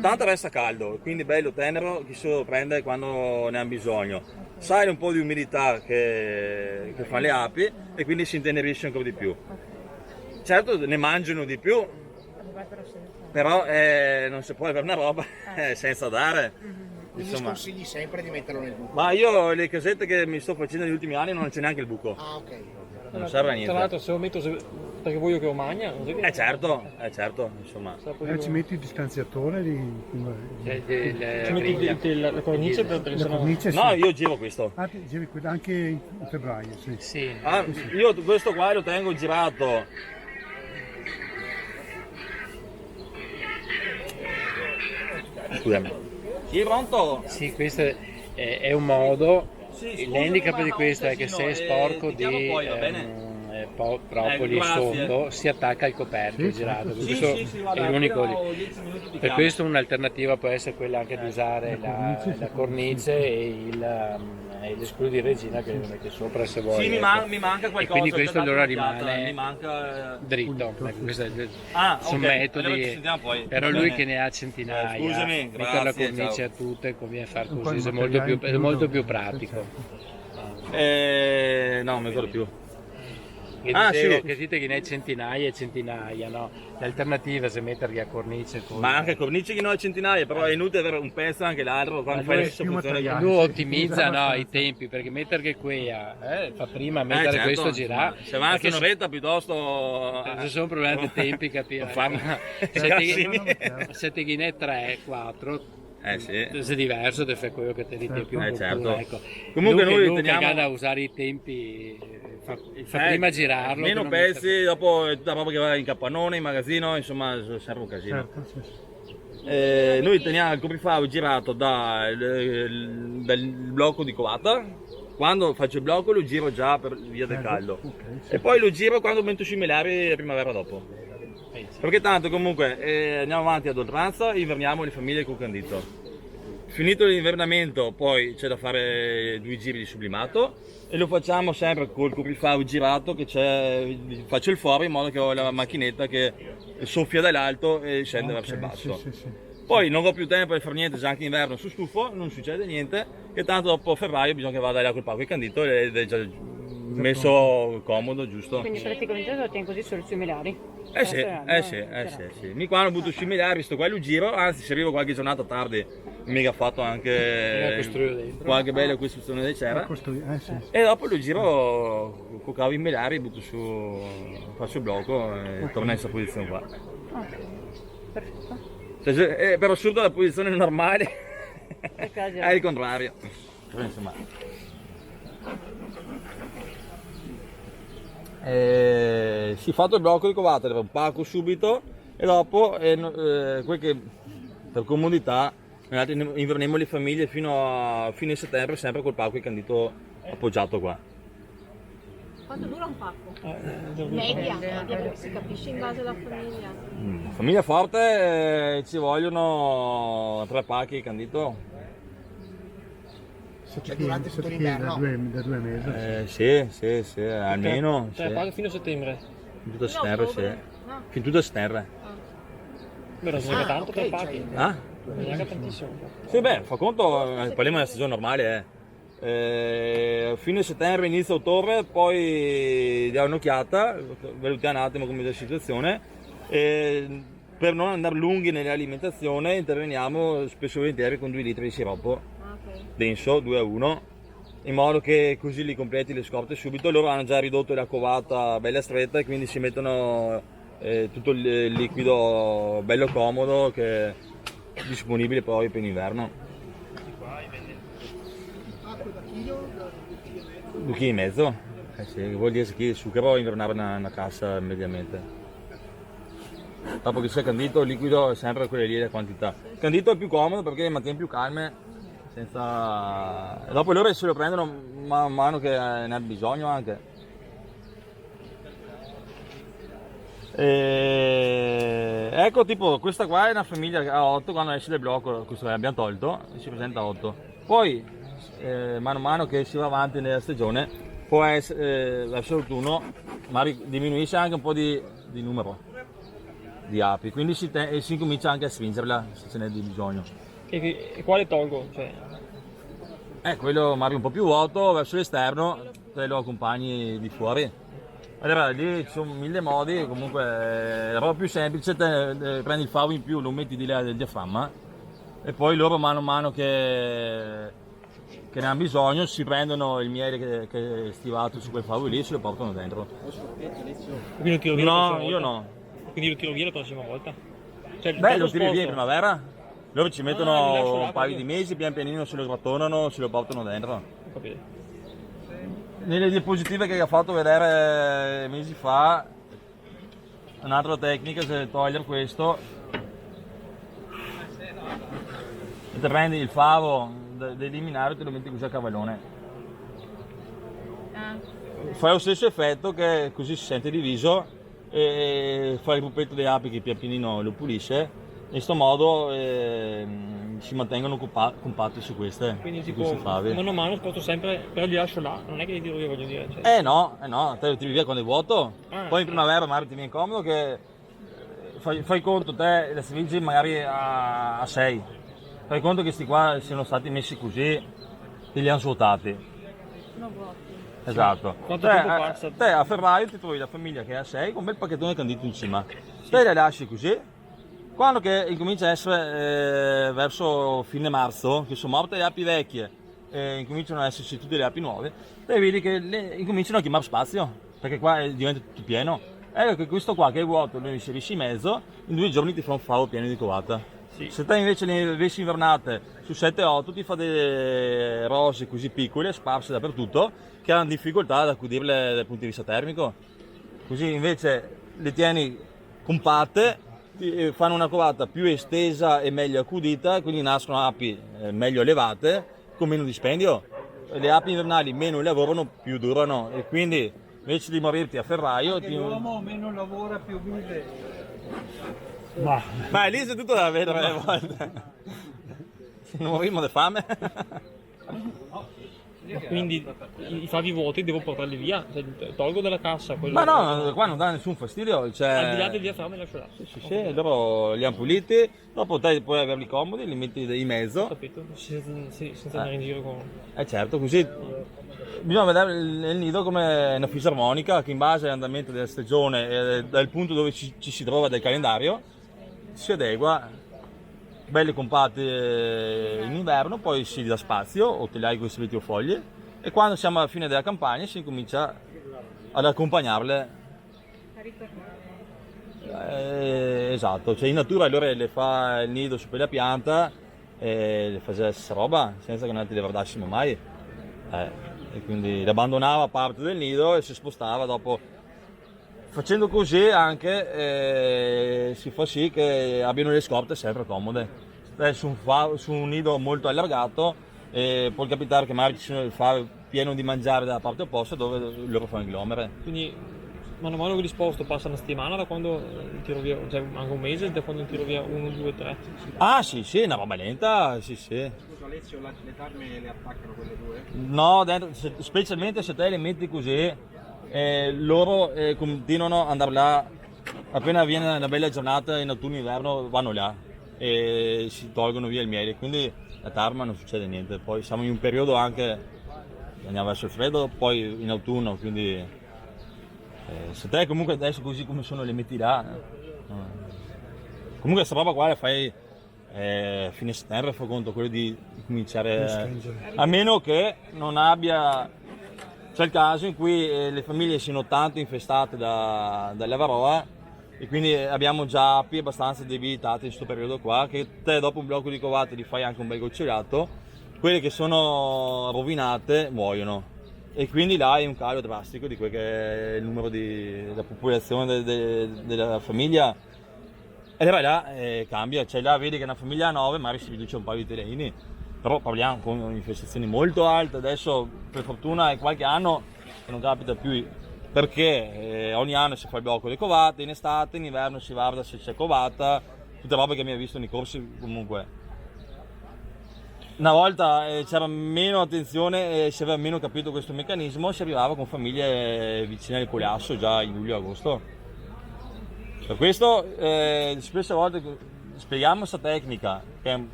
S4: tanto resta caldo, quindi bello tenero, chi se lo prende quando ne ha bisogno. Sale un po' di umidità che fanno le api e quindi si intenerisce ancora di più. Certo ne mangiano di più, però non si può avere una roba senza dare.
S10: Quindi
S4: Insomma.
S10: sconsigli sempre di metterlo nel buco.
S4: Ma io le casette che mi sto facendo negli ultimi anni non c'è neanche il buco,
S10: Ah, ok.
S4: non serve a
S3: Tra
S4: niente.
S3: l'altro se lo metto perché voglio che lo mangia, non so che...
S4: Certo, insomma.
S6: Ci metti il distanziatore di...
S3: Ci metti la cornice per
S6: La
S3: sennò...
S6: cornice, sì.
S4: No, io giro questo.
S6: Ah, giri anche in febbraio, sì.
S9: Sì.
S4: Ah, io questo qua lo tengo girato. Scusami. Sì, pronto?
S9: Sì, questo è un modo.
S4: Sì,
S9: L'handicap
S4: scusami,
S9: di
S4: ma
S9: questo
S4: fa
S9: è
S4: un
S9: che se
S4: casino,
S9: è sporco
S4: ti chiamo
S9: di
S4: poi, va bene?
S9: troppo lì
S4: grazie.
S9: sotto, si attacca al coperchio girato.
S6: Sì,
S9: Questo
S4: guarda,
S9: è l'unico
S4: appena
S9: lì.
S4: ho 10 minuti ti
S9: Per
S4: chiamo.
S9: questo un'alternativa può essere quella anche di usare la cornice e lo screw di regina che lo mette sopra se vuoi.
S4: Sì,
S9: ecco.
S4: mi manca qualcosa.
S9: E quindi
S4: ho
S9: questo
S4: dato
S9: allora
S4: un'occhiata,
S9: rimane
S4: mi manca
S9: dritto. Ecco, questi
S4: Ah,
S9: sono
S4: ok, allora ci
S9: metodi,
S4: sentiamo poi.
S9: però
S4: Va
S9: lui
S4: bene.
S9: che ne ha centinaia,
S4: Scusami,
S9: mettere la
S4: grazie,
S9: cornice
S4: ciao.
S9: a tutte conviene far
S6: Poi
S9: così,
S6: il
S9: è
S6: materiale
S9: è molto
S6: incluso.
S9: più pratico.
S4: No, non mi ricordo più.
S9: Che dicevo che dite che ne hai centinaia e centinaia, no? L'alternativa è mettergli a cornice con...
S4: Ma anche cornici che non ho centinaia, però è inutile avere un pezzo anche l'altro quando fai la stessa
S6: più
S4: funzione.
S6: materiale.
S9: Lui ottimizza no, i tempi perché mettere qui fa prima mettere
S4: certo,
S9: questo a girare.
S4: Se avanza
S9: perché
S4: un'oretta piuttosto.
S9: se sono problemi di tempi capirai.
S4: Farlo.
S9: Se te ne 3, 4
S4: Sì.
S9: se è diverso te fai quello che ti ritieni più opportuno,
S4: certo.
S9: ecco.
S4: Comunque
S9: Lui
S4: noi
S9: che
S4: teniamo
S9: da usare i tempi fa prima girarlo
S4: meno
S9: che non
S4: pezzi, dopo è tutta roba che va in capannone, in magazzino, insomma serve un casino.
S6: Certo, sì, sì.
S4: Noi teniamo il coprifavo girato dal blocco di covata. Quando faccio il blocco lo giro già per via del caldo e poi lo giro quando metto sui melari la primavera dopo, perché tanto comunque andiamo avanti ad oltranza e inverniamo le famiglie col candito. Finito l'invernamento poi c'è da fare 2 giri di sublimato e lo facciamo sempre col coprifavo girato che faccio il foro in modo che ho la macchinetta che soffia dall'alto e scende verso il basso.
S6: Sì, sì.
S4: Poi non ho più tempo per fare niente, già anche inverno su stufo, non succede niente, che tanto dopo febbraio bisogna che vada là col pacco e candito ed è già messo comodo, giusto?
S5: Quindi praticamente lo tieni così sui similari.
S4: Sì. Mi qua lo butto sui miliardi, sto qua lo giro, anzi se arrivo qualche giornata tardi, mica fatto anche qualche bella costruzione di cera.
S6: Sì.
S4: E dopo lo giro con cavi in miliardi, butto su, faccio il blocco e torno in questa posizione qua.
S5: Ok, perfetto.
S4: Per assurdo la posizione normale è il contrario. Insomma. Si è fatto il blocco di covata, un pacco subito e dopo quel che per comodità inverniamo le famiglie fino a fine settembre sempre col pacco e candito appoggiato qua.
S5: Quanto dura un pacco? Media, perché si capisce in base alla famiglia.
S4: Famiglia forte ci vogliono 3 pacchi di candito.
S10: Cioè durante tutto l'inverno?
S6: Da 2 mesi.
S4: Sì, almeno.
S3: Cioè, paghi fino a settembre.
S4: Fin tutta settembre, sì. Fin tutta settembre.
S3: Beh, non si nega tanto per paghi.
S4: Ah?
S3: Non si nega tantissimo.
S4: Sì, beh, fa conto, parliamo della stagione normale, fine settembre, inizio ottobre, poi diamo un'occhiata, valutiamo un attimo come è la situazione e per non andare lunghi nell'alimentazione interveniamo spesso e volentieri con 2 litri di siroppo denso, 2 a 1, in modo che così li completi le scorte subito. Loro hanno già ridotto la covata bella stretta e quindi si mettono tutto il liquido bello comodo che è disponibile poi per l'inverno.
S7: Acqua da chilo, da 2,5 kg.
S4: 2,5 kg? Sì, vuol dire che il zucchero invernava una cassa mediamente. Dopo che sia candito il liquido è sempre quelle lì le quantità. Candito è più comodo perché mantiene più calme, senza... Dopo loro se lo prendono man mano che ne ha bisogno anche. Ecco, tipo questa qua è una famiglia che ha 8, quando esce del blocco, questo abbiamo tolto, si presenta 8. Poi mano a mano che si va avanti nella stagione può essere verso l'autunno, ma diminuisce anche un po' di numero di api, quindi si comincia anche a stringerla se ce n'è di bisogno.
S3: E quale tolgo? Cioè...
S4: Quello magari un po' più vuoto verso l'esterno, te lo accompagni di fuori. Allora lì ci sono 1000 modi, comunque la roba più semplice, prendi il favo in più, lo metti di là del diaframma e poi loro mano a mano che ne hanno bisogno si prendono il miele che è stivato su quel favo lì e se lo portano dentro.
S3: Quindi lo tiro via
S4: No, io no.
S3: Quindi lo tiro via la prossima volta? Cioè,
S4: Beh, lo tiri via in primavera, loro ci
S3: li
S4: mettono
S3: lascio là
S4: un paio
S3: così.
S4: di mesi, pian pianino se lo sbattonano, se lo portano dentro.
S3: Capito.
S4: Nelle diapositive che ho fatto vedere mesi fa, un'altra tecnica è togliere questo e te prendi il favo da eliminare e te lo metti così a cavallone. Fai lo stesso effetto che così si sente diviso e fai il gruppetto delle api che pian pianino lo pulisce. In questo modo si mantengono compatti su queste,
S3: Quindi
S4: su
S3: tipo,
S4: questi favi.
S3: mano a mano sposto sempre, però li lascio là, non è che li tiro via, voglio dire. Cioè.
S4: No, te lo tiri via quando è vuoto. Poi in
S3: sì.
S4: primavera magari ti viene comodo che fai conto te le stringi magari a 6. Fai conto che questi qua siano stati messi così, te li hanno svuotati. Esatto.
S3: Quanto tempo passa?
S4: Te a febbraio ti trovi la famiglia che è a 6 con un bel pacchettone candito in cima. Te le lasci così. Quando che incomincia a essere verso fine marzo, che sono morte le api vecchie e incominciano ad esserci tutte le api nuove, te vedi che incominciano a chiamare spazio, perché qua diventa tutto pieno. Ecco che questo qua che è vuoto lo inserisci in mezzo, in 2 giorni ti fa un favo pieno di covata.
S3: Sì.
S4: Se te invece le avessi invernate su 7-8 ti fa delle rose così piccole, sparse dappertutto, che hanno difficoltà ad accudirle dal punto di vista termico. Così invece le tieni compatte, fanno una covata più estesa e meglio accudita, quindi nascono api meglio elevate con meno dispendio. Le api invernali meno lavorano, più durano e quindi invece di morirti a febbraio
S1: L'uomo meno lavora più vive.
S4: Ma lì c'è tutto da vedere alle volte. Non moriremo di fame.
S3: Ma quindi i favi vuoti devo portarli via, cioè, tolgo dalla cassa quello.
S4: Ma no, qua non dà nessun fastidio. Cioè...
S3: Al di là del diaframma li lascio là.
S4: Sì, loro li hanno puliti, dopo te puoi averli comodi, li metti in mezzo.
S3: Capito? Senza andare in giro con...
S4: Certo, così bisogna vedere il nido come una fisarmonica che in base all'andamento della stagione e dal punto dove ci si trova del calendario si adegua. Belli compatti in inverno, poi si dà spazio o te li hai questi fogli e quando siamo alla fine della campagna si comincia ad accompagnarle. Esatto, cioè in natura allora le fa il nido su quella pianta e le faceva la stessa roba senza che noi le guardassimo mai. E quindi le abbandonava parte del nido e si spostava dopo. Facendo così anche si fa sì che abbiano le scorte sempre comode. Su un nido molto allargato può capitare che magari ci sono il favo pieno di mangiare dalla parte opposta dove loro fanno il glomere.
S3: Quindi mano a mano che li sposto passa una settimana da quando tiro via, cioè anche un mese da quando tiro via 1, 2, 3.
S4: Ah sì, una roba lenta, sì.
S10: Scusa Alessio, le tarme le attaccano quelle 2?
S4: No, dentro, specialmente se te le metti così, loro continuano ad andare là, appena viene una bella giornata in autunno e inverno vanno là e si tolgono via il miele, quindi la tarma non succede niente. Poi siamo in un periodo anche, andiamo verso il freddo, poi in autunno, quindi se te comunque adesso così come sono le metti là, Comunque questa roba qua la fai fine settembre, fa conto quello di cominciare, a meno che non abbia, c'è il caso in cui le famiglie siano tanto infestate dalle varroa e quindi abbiamo già api abbastanza debilitate in questo periodo qua, che te dopo un blocco di covate gli fai anche un bel gocciolato, quelle che sono rovinate muoiono e quindi là hai un calo drastico di quel che è il numero della popolazione della famiglia. E vai là cambia, cioè là vedi che una famiglia a 9 magari si riduce un paio di teleini, però parliamo con infestazioni molto alte. Adesso per fortuna è qualche anno che non capita più, perché ogni anno si fa il blocco delle covate, in estate, in inverno si guarda se c'è covata, tutte robe che mi ha visto nei corsi comunque. Una volta c'era meno attenzione e si aveva meno capito questo meccanismo, si arrivava con famiglie vicine al collasso già in luglio-agosto. Per questo spesse volte spieghiamo questa tecnica, che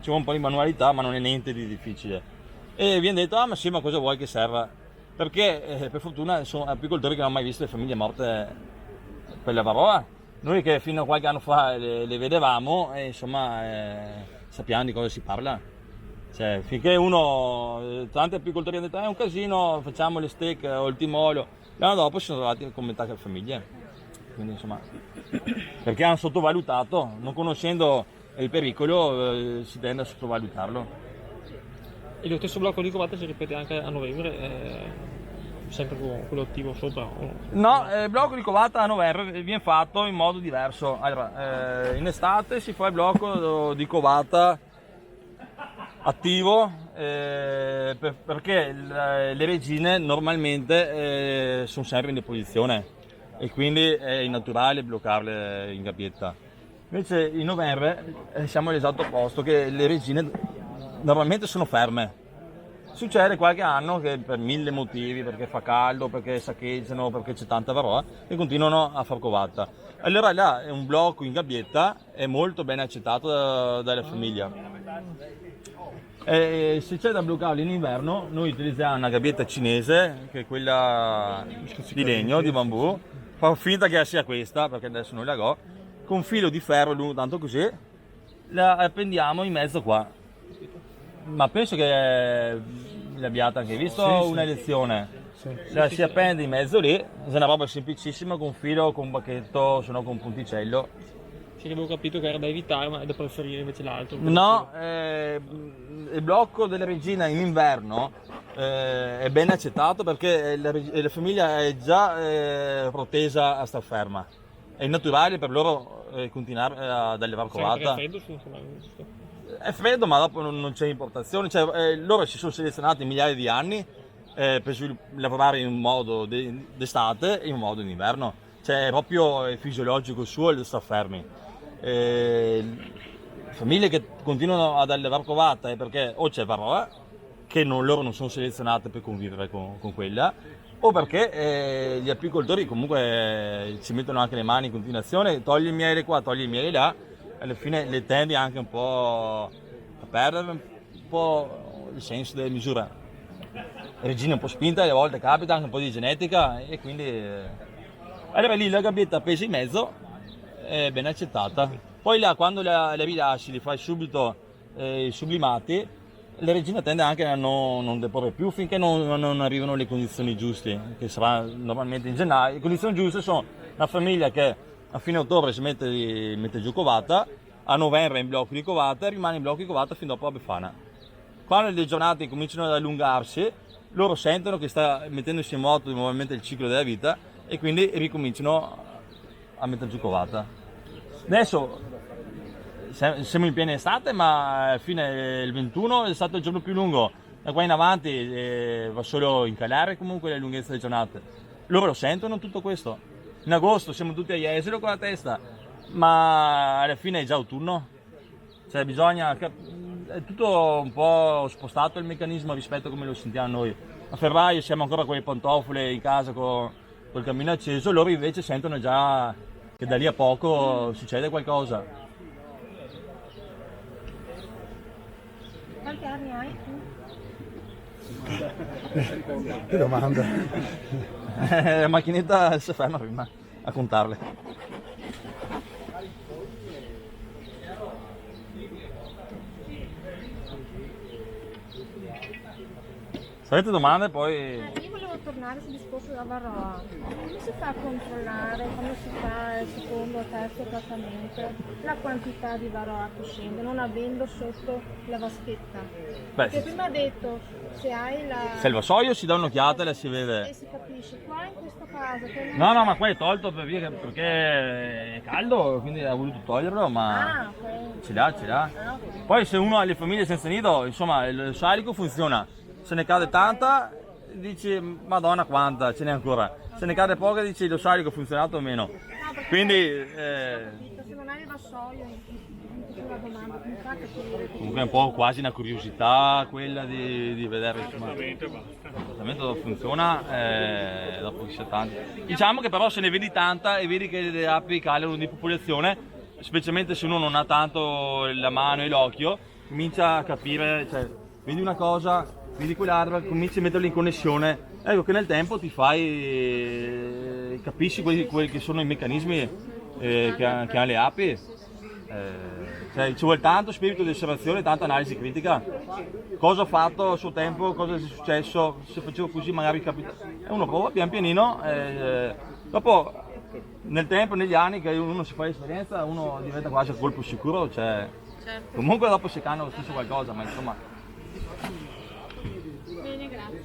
S4: ci vuole un po' di manualità ma non è niente di difficile. E viene detto, ah ma sì, ma cosa vuoi che serva? Perché per fortuna sono apicoltori che non hanno mai visto le famiglie morte per la varroa. Noi che fino a qualche anno fa le vedevamo e insomma sappiamo di cosa si parla. Cioè, finché tanti apicoltori hanno detto è un casino, facciamo le steak o il timolio, l'anno dopo si sono trovati a commentare le famiglie. Quindi insomma, perché hanno sottovalutato, non conoscendo il pericolo si tende a sottovalutarlo.
S3: E lo stesso blocco di covate si ripete anche a novembre, sempre con quello attivo sopra?
S4: No, il blocco di covata a novembre viene fatto in modo diverso. Allora, in estate si fa il blocco di covata attivo perché le regine normalmente sono sempre in deposizione e quindi è innaturale bloccarle in gabbietta. Invece in novembre siamo all'esatto opposto, che le regine normalmente sono ferme. Succede qualche anno che per 1000 motivi, perché fa caldo, perché saccheggiano, perché c'è tanta varroa, che continuano a far covata. Allora là è un blocco in gabbietta, è molto ben accettato dalla famiglia. E se c'è da bloccarli in inverno, noi utilizziamo una gabbietta cinese, che è quella di legno, di bambù. Fa finta che sia questa, perché adesso non la ho, con un filo di ferro lungo tanto così, la appendiamo in mezzo qua. Ma penso che l'abbiate anche visto, sì, una lezione. La si appende in mezzo lì, è una roba semplicissima, con un filo, con un bacchetto, se no con un punticello.
S3: Sì, avevo capito che era da evitare, ma è da preferire invece l'altro.
S4: No, il blocco della regina in inverno è ben accettato perché la famiglia è già protesa a star ferma. È naturale per loro continuare ad allevare covata.
S3: È freddo,
S4: è freddo, ma dopo non c'è importazione. Cioè, loro si sono selezionati migliaia di anni per lavorare in un modo d'estate e in un modo d'inverno. Cioè, è proprio fisiologico suo il star fermi. Famiglie che continuano ad allevare covata è perché o c'è varroa, che loro non sono selezionate per convivere con quella, o perché gli apicoltori comunque ci mettono anche le mani in continuazione, togli il miele qua, togli il miele là, alla fine le tendi anche un po' a perdere un po' il senso delle misure. Regine un po' spinta, alle volte capita anche un po' di genetica e quindi allora lì la gabbietta pesa in mezzo, è ben accettata. Poi là quando la rilasci, li fai subito sublimati, la regina tende anche a non deporre più finché non arrivano le condizioni giuste, che sarà normalmente in gennaio. Le condizioni giuste sono una famiglia che a fine ottobre si mette giù covata, a novembre è in blocco di covata e rimane in blocco di covata fino dopo la Befana. Quando le giornate cominciano ad allungarsi, loro sentono che sta mettendosi in moto nuovamente il ciclo della vita e quindi ricominciano a mettere giù covata. Adesso siamo in piena estate, ma fine il 21 è stato il giorno più lungo. Da qua in avanti va solo in calare comunque la lunghezza delle giornate. Loro lo sentono tutto questo. In agosto siamo tutti a Jesolo con la testa, ma alla fine è già autunno. Cioè è tutto un po' spostato il meccanismo rispetto a come lo sentiamo noi. A febbraio siamo ancora con le pantofole in casa col camino acceso, loro invece sentono già che da lì a poco succede qualcosa.
S5: Quanti anni hai tu?
S7: Che domanda?
S4: La macchinetta si ferma prima a contarle. Se avete domande poi...
S11: Io volevo tornare sul discorso della varroa. Come si fa a controllare quando si fa il secondo o terzo trattamento la quantità di varroa che scende, non avendo sotto la vaschetta? Perché prima ha detto se hai la...
S4: Se il vassoio si dà un'occhiata e la si vede.
S11: E si capisce. Qua in questo caso...
S4: No, ma qua è tolto perché è caldo, quindi ha voluto toglierlo, ma
S11: ok.
S4: ce l'ha. Poi se uno ha le famiglie senza nido, insomma, il salico funziona. Se ne cade tanta, dici madonna quanta, ce n'è ancora. Se ne cade poca, dici lo salico ha funzionato o meno. Quindi...
S11: Se non hai il vassoio, la domanda, mi fa capire.
S4: Comunque è un po' quasi una curiosità quella di vedere insomma, il trattamento funziona dopo che sia tanto. Diciamo che però se ne vedi tanta e vedi che le api calano di popolazione, specialmente se uno non ha tanto la mano e l'occhio, comincia a capire, cioè vedi una cosa, vedi quell'altra, cominci a metterli in connessione, ecco che nel tempo ti fai, capisci quelli che sono i meccanismi che hanno le api. Cioè, ci vuole tanto spirito di osservazione, tanta analisi critica. Cosa ho fatto a suo tempo, cosa è successo, se facevo così magari capita. E uno prova pian pianino, dopo nel tempo, negli anni che uno si fa l'esperienza, uno diventa quasi a colpo sicuro, cioè,
S11: Certo.
S4: comunque dopo si cambia lo stesso qualcosa, ma insomma.
S11: Bene, grazie.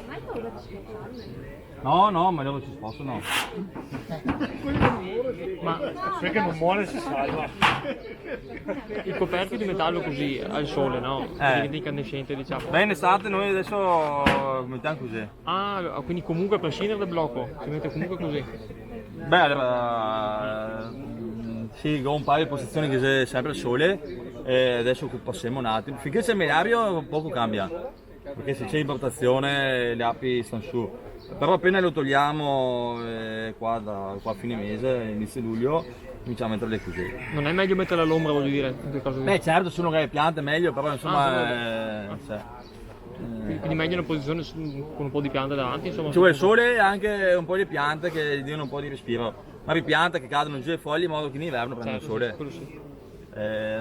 S11: Ma hai paura di sposarmi?
S4: No, ma loro ci spostano.
S3: Ma perché non muore si salva. Il coperchio di metallo così al sole, no? Diventa incandescente, diciamo.
S4: Beh, in estate noi adesso mettiamo così.
S3: Ah, quindi comunque a prescindere dal blocco, si mette comunque così.
S4: Beh, allora, sì, ho un paio di posizioni che c'è sempre il sole e adesso passiamo un attimo. Finché c'è il melario poco cambia, perché se c'è importazione le api stanno su. Però appena lo togliamo qua a fine mese, inizio luglio, cominciamo a metterle così.
S3: Non è meglio metterla all'ombra, voglio dire, queste cose così.
S4: Beh certo, se uno ha le piante è meglio, però insomma...
S3: Quindi meglio una posizione con un po' di piante davanti, insomma.
S4: Ci vuole il sole e anche un po' di piante che gli diano un po' di respiro. Ma piante che cadono giù le foglie in modo che in inverno prendono il sole.
S3: Quello sì.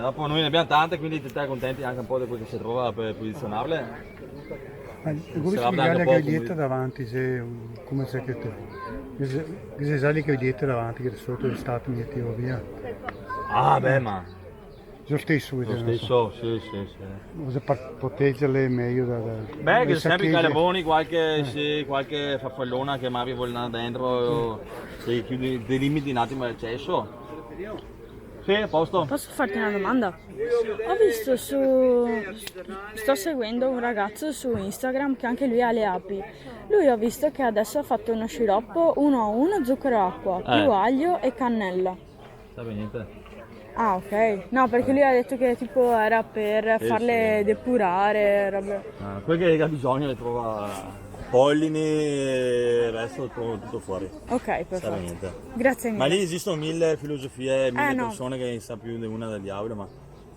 S4: Dopo noi ne abbiamo tante, quindi state contenti anche un po' di quel che si trova per posizionarle.
S6: Come spiegare che ho dietro davanti, come se che se sai che ho dietro davanti, che sotto è stato mi tiro via.
S4: Ah beh, ma...
S6: Lo stesso,
S4: sì.
S6: Cosa proteggerle meglio da
S4: beh, che sempre i calaboni, qualche farfallona che magari vuole andare dentro, se chiudi, delimiti un attimo l'accesso. Sì, a posto.
S11: Posso farti una domanda? Ho visto sto seguendo un ragazzo su Instagram che anche lui ha le api. Lui ho visto che adesso ha fatto uno sciroppo 1:1 zucchero acqua, più aglio e cannella.
S4: Sape niente.
S11: Ah, ok. No, perché lui ha detto che tipo era per farle depurare, robe.
S4: Quel che ha bisogno le trova pollini e il resto lo trovo tutto fuori.
S11: Ok, perfetto.
S4: Sape niente.
S11: Grazie mille.
S4: Ma lì esistono 1000 filosofie, 1000
S11: no.
S4: persone che ne sanno più di una del diavolo, ma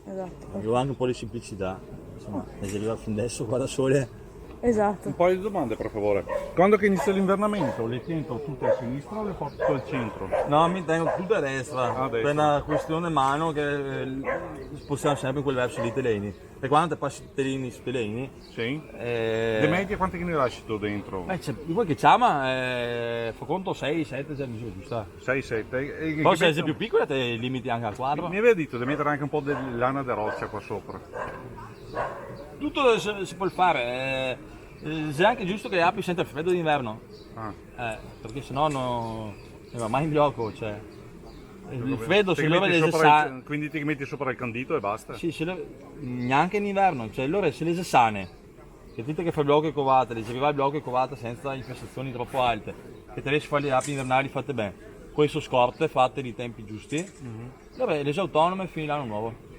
S11: Esatto.
S4: avevo anche un po' di semplicità. Insomma, ne si arriva fin adesso qua da sole.
S11: Esatto.
S12: Un paio di domande per favore. Quando che inizia l'invernamento, le tengo tutte a sinistra o le porto al centro?
S4: No, mi tengo tutte a destra, per una questione mano che spostiamo sempre in quel verso lì teleni. E quando passi teleni su teleni?
S12: Sì. Le medie quante che ne lasci tu dentro?
S4: Beh, vuoi che chiama? Fa conto 6, 7 già misura giusta.
S12: 6, 7.
S4: Poi se sei più piccola te limiti anche al quadro.
S12: Mi aveva detto di mettere anche un po' di lana di roccia qua sopra.
S4: Tutto si può fare, è anche giusto che le api senta il freddo d'inverno, perché sennò non va mai in blocco, cioè. Il freddo se loro le sane.
S12: Quindi ti metti sopra il candito e basta?
S4: Sì, neanche in inverno, cioè loro se le sane, che dite che fa blocco e covata, le arriva il blocco e covata senza infestazioni troppo alte, che te riesci a fare le api invernali fatte bene, poi sono scorte fatte nei tempi giusti, vabbè, le autonome fino all'anno nuovo.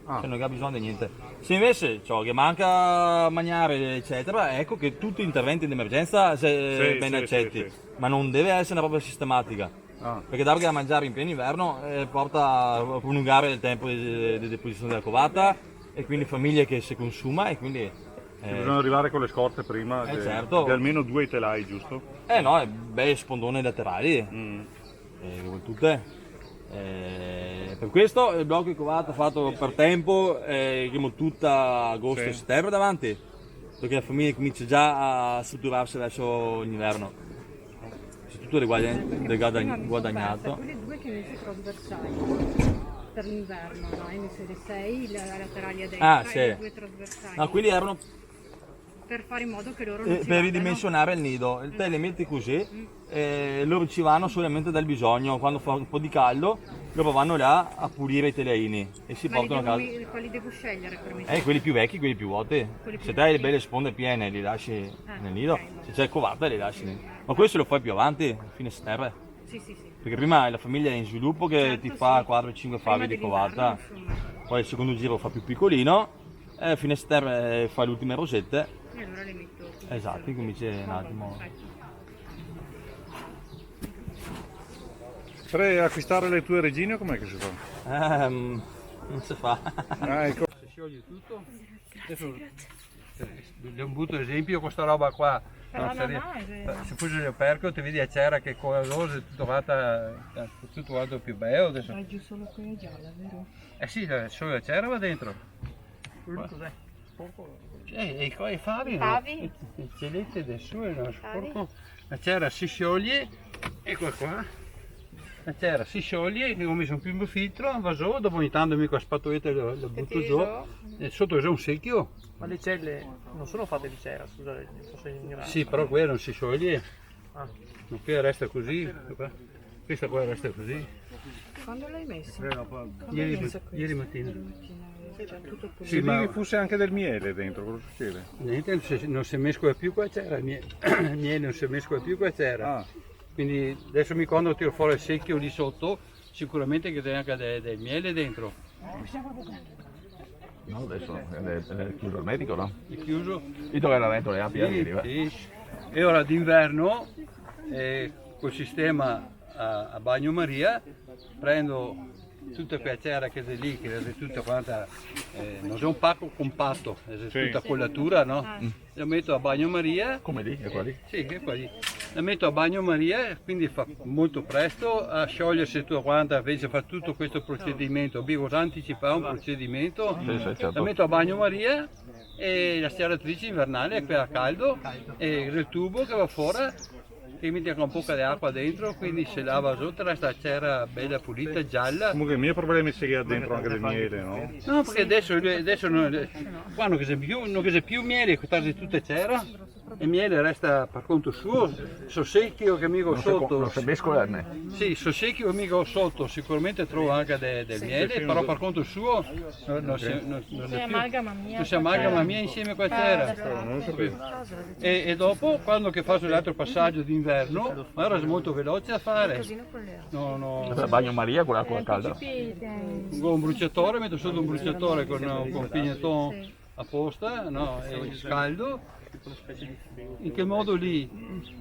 S4: Cioè non ha bisogno di niente. Se invece che manca mangiare eccetera, ecco che tutti gli interventi di emergenza ben accetti, ma non deve essere una roba sistematica, perché dare da mangiare in pieno inverno porta a prolungare il tempo di deposizione della covata e quindi famiglie che si consuma e quindi
S12: bisogna arrivare con le scorte prima,
S4: certo.
S12: Di almeno 2 telai, giusto?
S4: No, bei spondoni laterali, tutte. Per questo il blocco di covata fatto per tempo, tutta agosto e settembre davanti, perché la famiglia comincia già a strutturarsi verso l'inverno. C'è tutto del guadagnato.
S5: Quelle due che invece trasversali per l'inverno, no? Hai messo le 6 laterali a destra
S4: sì.
S5: e le 2 trasversali.
S4: No, quelli erano
S5: per fare in modo che loro non si
S4: per
S5: vadano.
S4: ridimensionare il nido. Te le metti così, loro ci vanno solamente dal bisogno. Quando fa un po' di caldo, loro vanno là a pulire i teleini e si
S5: Ma
S4: portano a casa.
S5: quali devo scegliere per mettere?
S4: Quelli più vecchi, quelli più vuoti.
S5: Quelli più
S4: Se te hai le
S5: vecchi.
S4: belle sponde piene, li lasci nel nido.
S5: ok,
S4: Se c'è covata, li lasci lì. Ma questo lo fai più avanti, a fine settembre.
S5: Sì, sì, sì.
S4: Perché prima la famiglia è in sviluppo che
S5: Certo,
S4: ti fa
S5: sì.
S4: 4-5 favi di covata,
S5: dell'inverno, insomma.
S4: poi il secondo giro fa più piccolino, e a fine settembre fa le ultime rosette.
S5: E allora le metto.
S4: Esatto, incominci un attimo.
S12: Per acquistare le tue regine com'è che si fa?
S4: Non si fa.
S12: Ecco.
S1: Si scioglie tutto. Adesso le butto esempio questa roba qua.
S5: Però
S1: No,
S5: non ha,
S1: se fosse il perco ti vedi a c'era che cosa è tutto quanto più bello adesso.
S5: Vai giù solo quella gialla, vero?
S1: Eh sì, solo la c'era va dentro.
S3: Cos'è?
S1: E qua i favi,
S5: Favi?
S1: il celeste adesso è uno
S5: Favi?
S1: sporco. La c'era si scioglie, ecco qua. La c'era si scioglie, io ho messo un primo filtro, va giù, dopo ogni tanto mi con la spatoletta lo butto giù. E sotto c'è un secchio.
S3: Ma le celle non sono fatte di cera, scusate, posso ignorare.
S1: Sì, però quello non si scioglie.
S3: Ah.
S1: Ma qui resta così. Questa qua resta così.
S5: Quando l'hai messa?
S1: Ieri mattina.
S5: C'è tutto pulito.
S12: Se lì fosse anche del miele dentro, cosa succede?
S1: Niente, non si mescola più qua c'era, il miele non si mescola più qua c'era.
S12: Ah.
S1: Quindi adesso quando tiro fuori il secchio lì sotto, sicuramente che c'è anche del miele dentro.
S13: No, adesso è chiuso il medico, no?
S1: È chiuso.
S13: Io dove la vento le api
S1: Sì. E ora d'inverno, col sistema a bagnomaria, prendo tutta quella cera che è lì, che è tutta quanta, non è un pacco compatto, è tutta collatura, no? La metto a bagnomaria.
S13: Come lì? È qua lì?
S1: Sì, è qua lì. La metto a bagnomaria, quindi fa molto presto a sciogliersi tutta quanta, invece fa tutto questo procedimento, bisogna anticipare un procedimento,
S13: Sì, certo.
S1: la metto a bagnomaria e la stiratrice invernale è quella a caldo e il tubo che va fuori che metti anche un po' di acqua dentro, quindi si lava sotto, resta la cera bella pulita, gialla.
S12: Comunque il mio problema è se che ha dentro anche del miele, no?
S1: No, perché adesso qua non c'è più miele, quasi tutta cera, il miele resta per conto suo, so secchio che mica ho sotto.
S13: Non si mescola, né?
S1: Sì, so secchio che mica ho sotto, sicuramente trovo anche del miele, però per conto suo non si amalgama mia insieme con la cera.
S12: Non lo sapevo.
S1: E dopo, quando che faccio l'altro passaggio d'inverno, ora è molto veloce da fare.
S13: Il bagno Maria con l'acqua calda.
S1: Con un bruciatore, metto sotto un bruciatore con un pignatone apposta, no, e scaldo. In che modo lì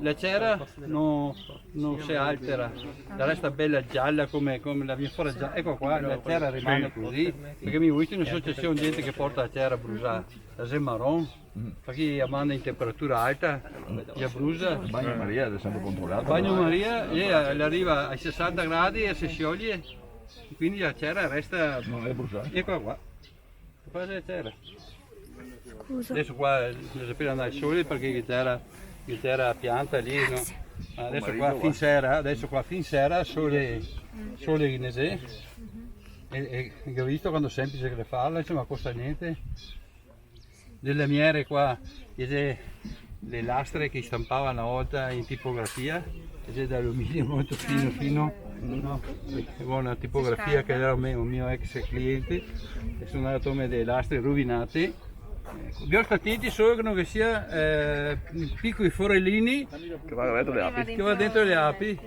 S1: la cera non si altera, la resta bella gialla come la mia fora gialla. Ecco qua, la cera rimane così, perché mi ho visto in associazione gente che porta la cera bruciata, la è marron, perché la manda in temperatura alta, la brucia.
S13: Il bagno Maria è sempre controllato.
S1: Il bagno Maria le arriva ai 60 gradi e si scioglie, quindi la cera resta.
S13: Non è bruciata.
S1: Ecco qua, qua c'è la cera.
S11: Scusa.
S1: Adesso qua bisogna sapere andare al sole perché c'era pianta lì, no? Adesso qua fin sera sole in esè. E ho visto quando è semplice che farla, insomma costa niente. Delle lamiere qua, le lastre che stampavano una volta in tipografia, c'è d'alluminio molto fino, no? Una tipografia che era un mio ex cliente, e sono andato a delle lastre rovinate. Bisogna stare attenti solo che non sia piccoli forellini
S13: che va dentro le api.
S1: Che va dentro le api,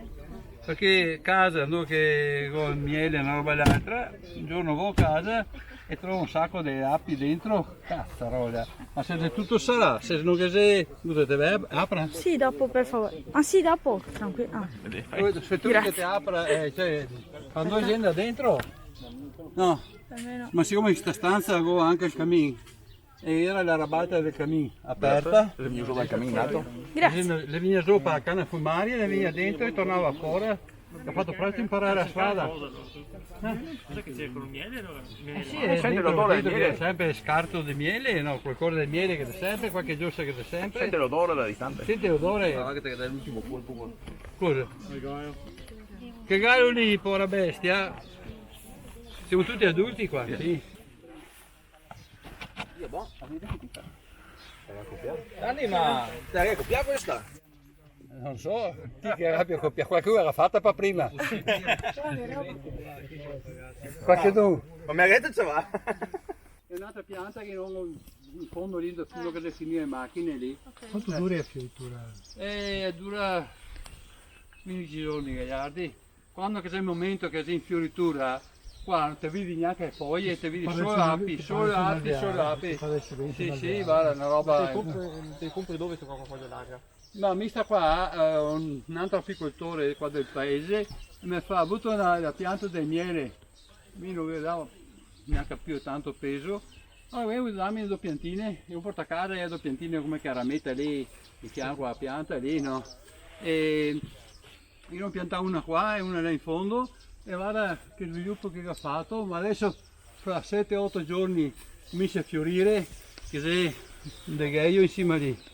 S1: perché casa no, che con il miele e una roba e l'altra, un giorno vado a casa e trovo un sacco di api dentro, cazzarola, ma se tutto sarà, se non che se, scusate, apra?
S11: Sì, dopo per favore. Ah sì, dopo, tranquillo. Ah.
S1: Se tu che ti apra, cioè, quando scende dentro, no, ma siccome in questa stanza avevo anche il cammin, e era la rabata del cammin aperta,
S13: Le viene giù dal camminato.
S11: Grazie.
S1: le veniva giù per la canna fumaria, le veniva dentro e tornava fuori
S6: ha fatto presto imparare la strada.
S3: Cosa che c'è con il miele allora?
S6: Sì, è
S13: sente
S6: dentro,
S13: l'odore del
S6: dentro
S13: miele?
S6: che c'è sempre scarto di miele, no, qualcosa del miele che c'è sempre, qualche giusta che c'è sempre.
S13: Sente l'odore da distante.
S6: Sente l'odore.
S4: Guarda che dai l'ultimo colpo.
S6: Cosa? Che gallo lì, povera bestia. Siamo tutti adulti qua, sì.
S4: Dani, ma te la coppia questa?
S6: Non so, chi che abbia copiato, qualcuno l'ha fatta per prima. Qualche tu.
S13: Ma mi avete ce va?
S6: È un'altra pianta che non in fondo lì da quello che definire le macchine lì.
S7: Quanto dura la fioritura?
S6: Dura 15 giorni, Gagliardi. Quando c'è il momento che c'è in fioritura, qua non ti vedi neanche le foglie, ti vedi solo api, solo api, solo api. Sì, guarda, una roba.
S3: Te compri dove tu qua foglia larga?
S6: No, mi sta qua un altro apicoltore qua del paese e mi fa, avuto la pianta del miele, mi non vedevo neanche più tanto peso, allora volevo darmi due piantine, io porto a casa e due piantine come carametta lì, di fianco alla pianta lì, no? E io ho piantato una qua e una là in fondo e guarda che sviluppo che ha fatto, ma adesso fra 7-8 giorni comincia a fiorire, che c'è un degheio insieme lì.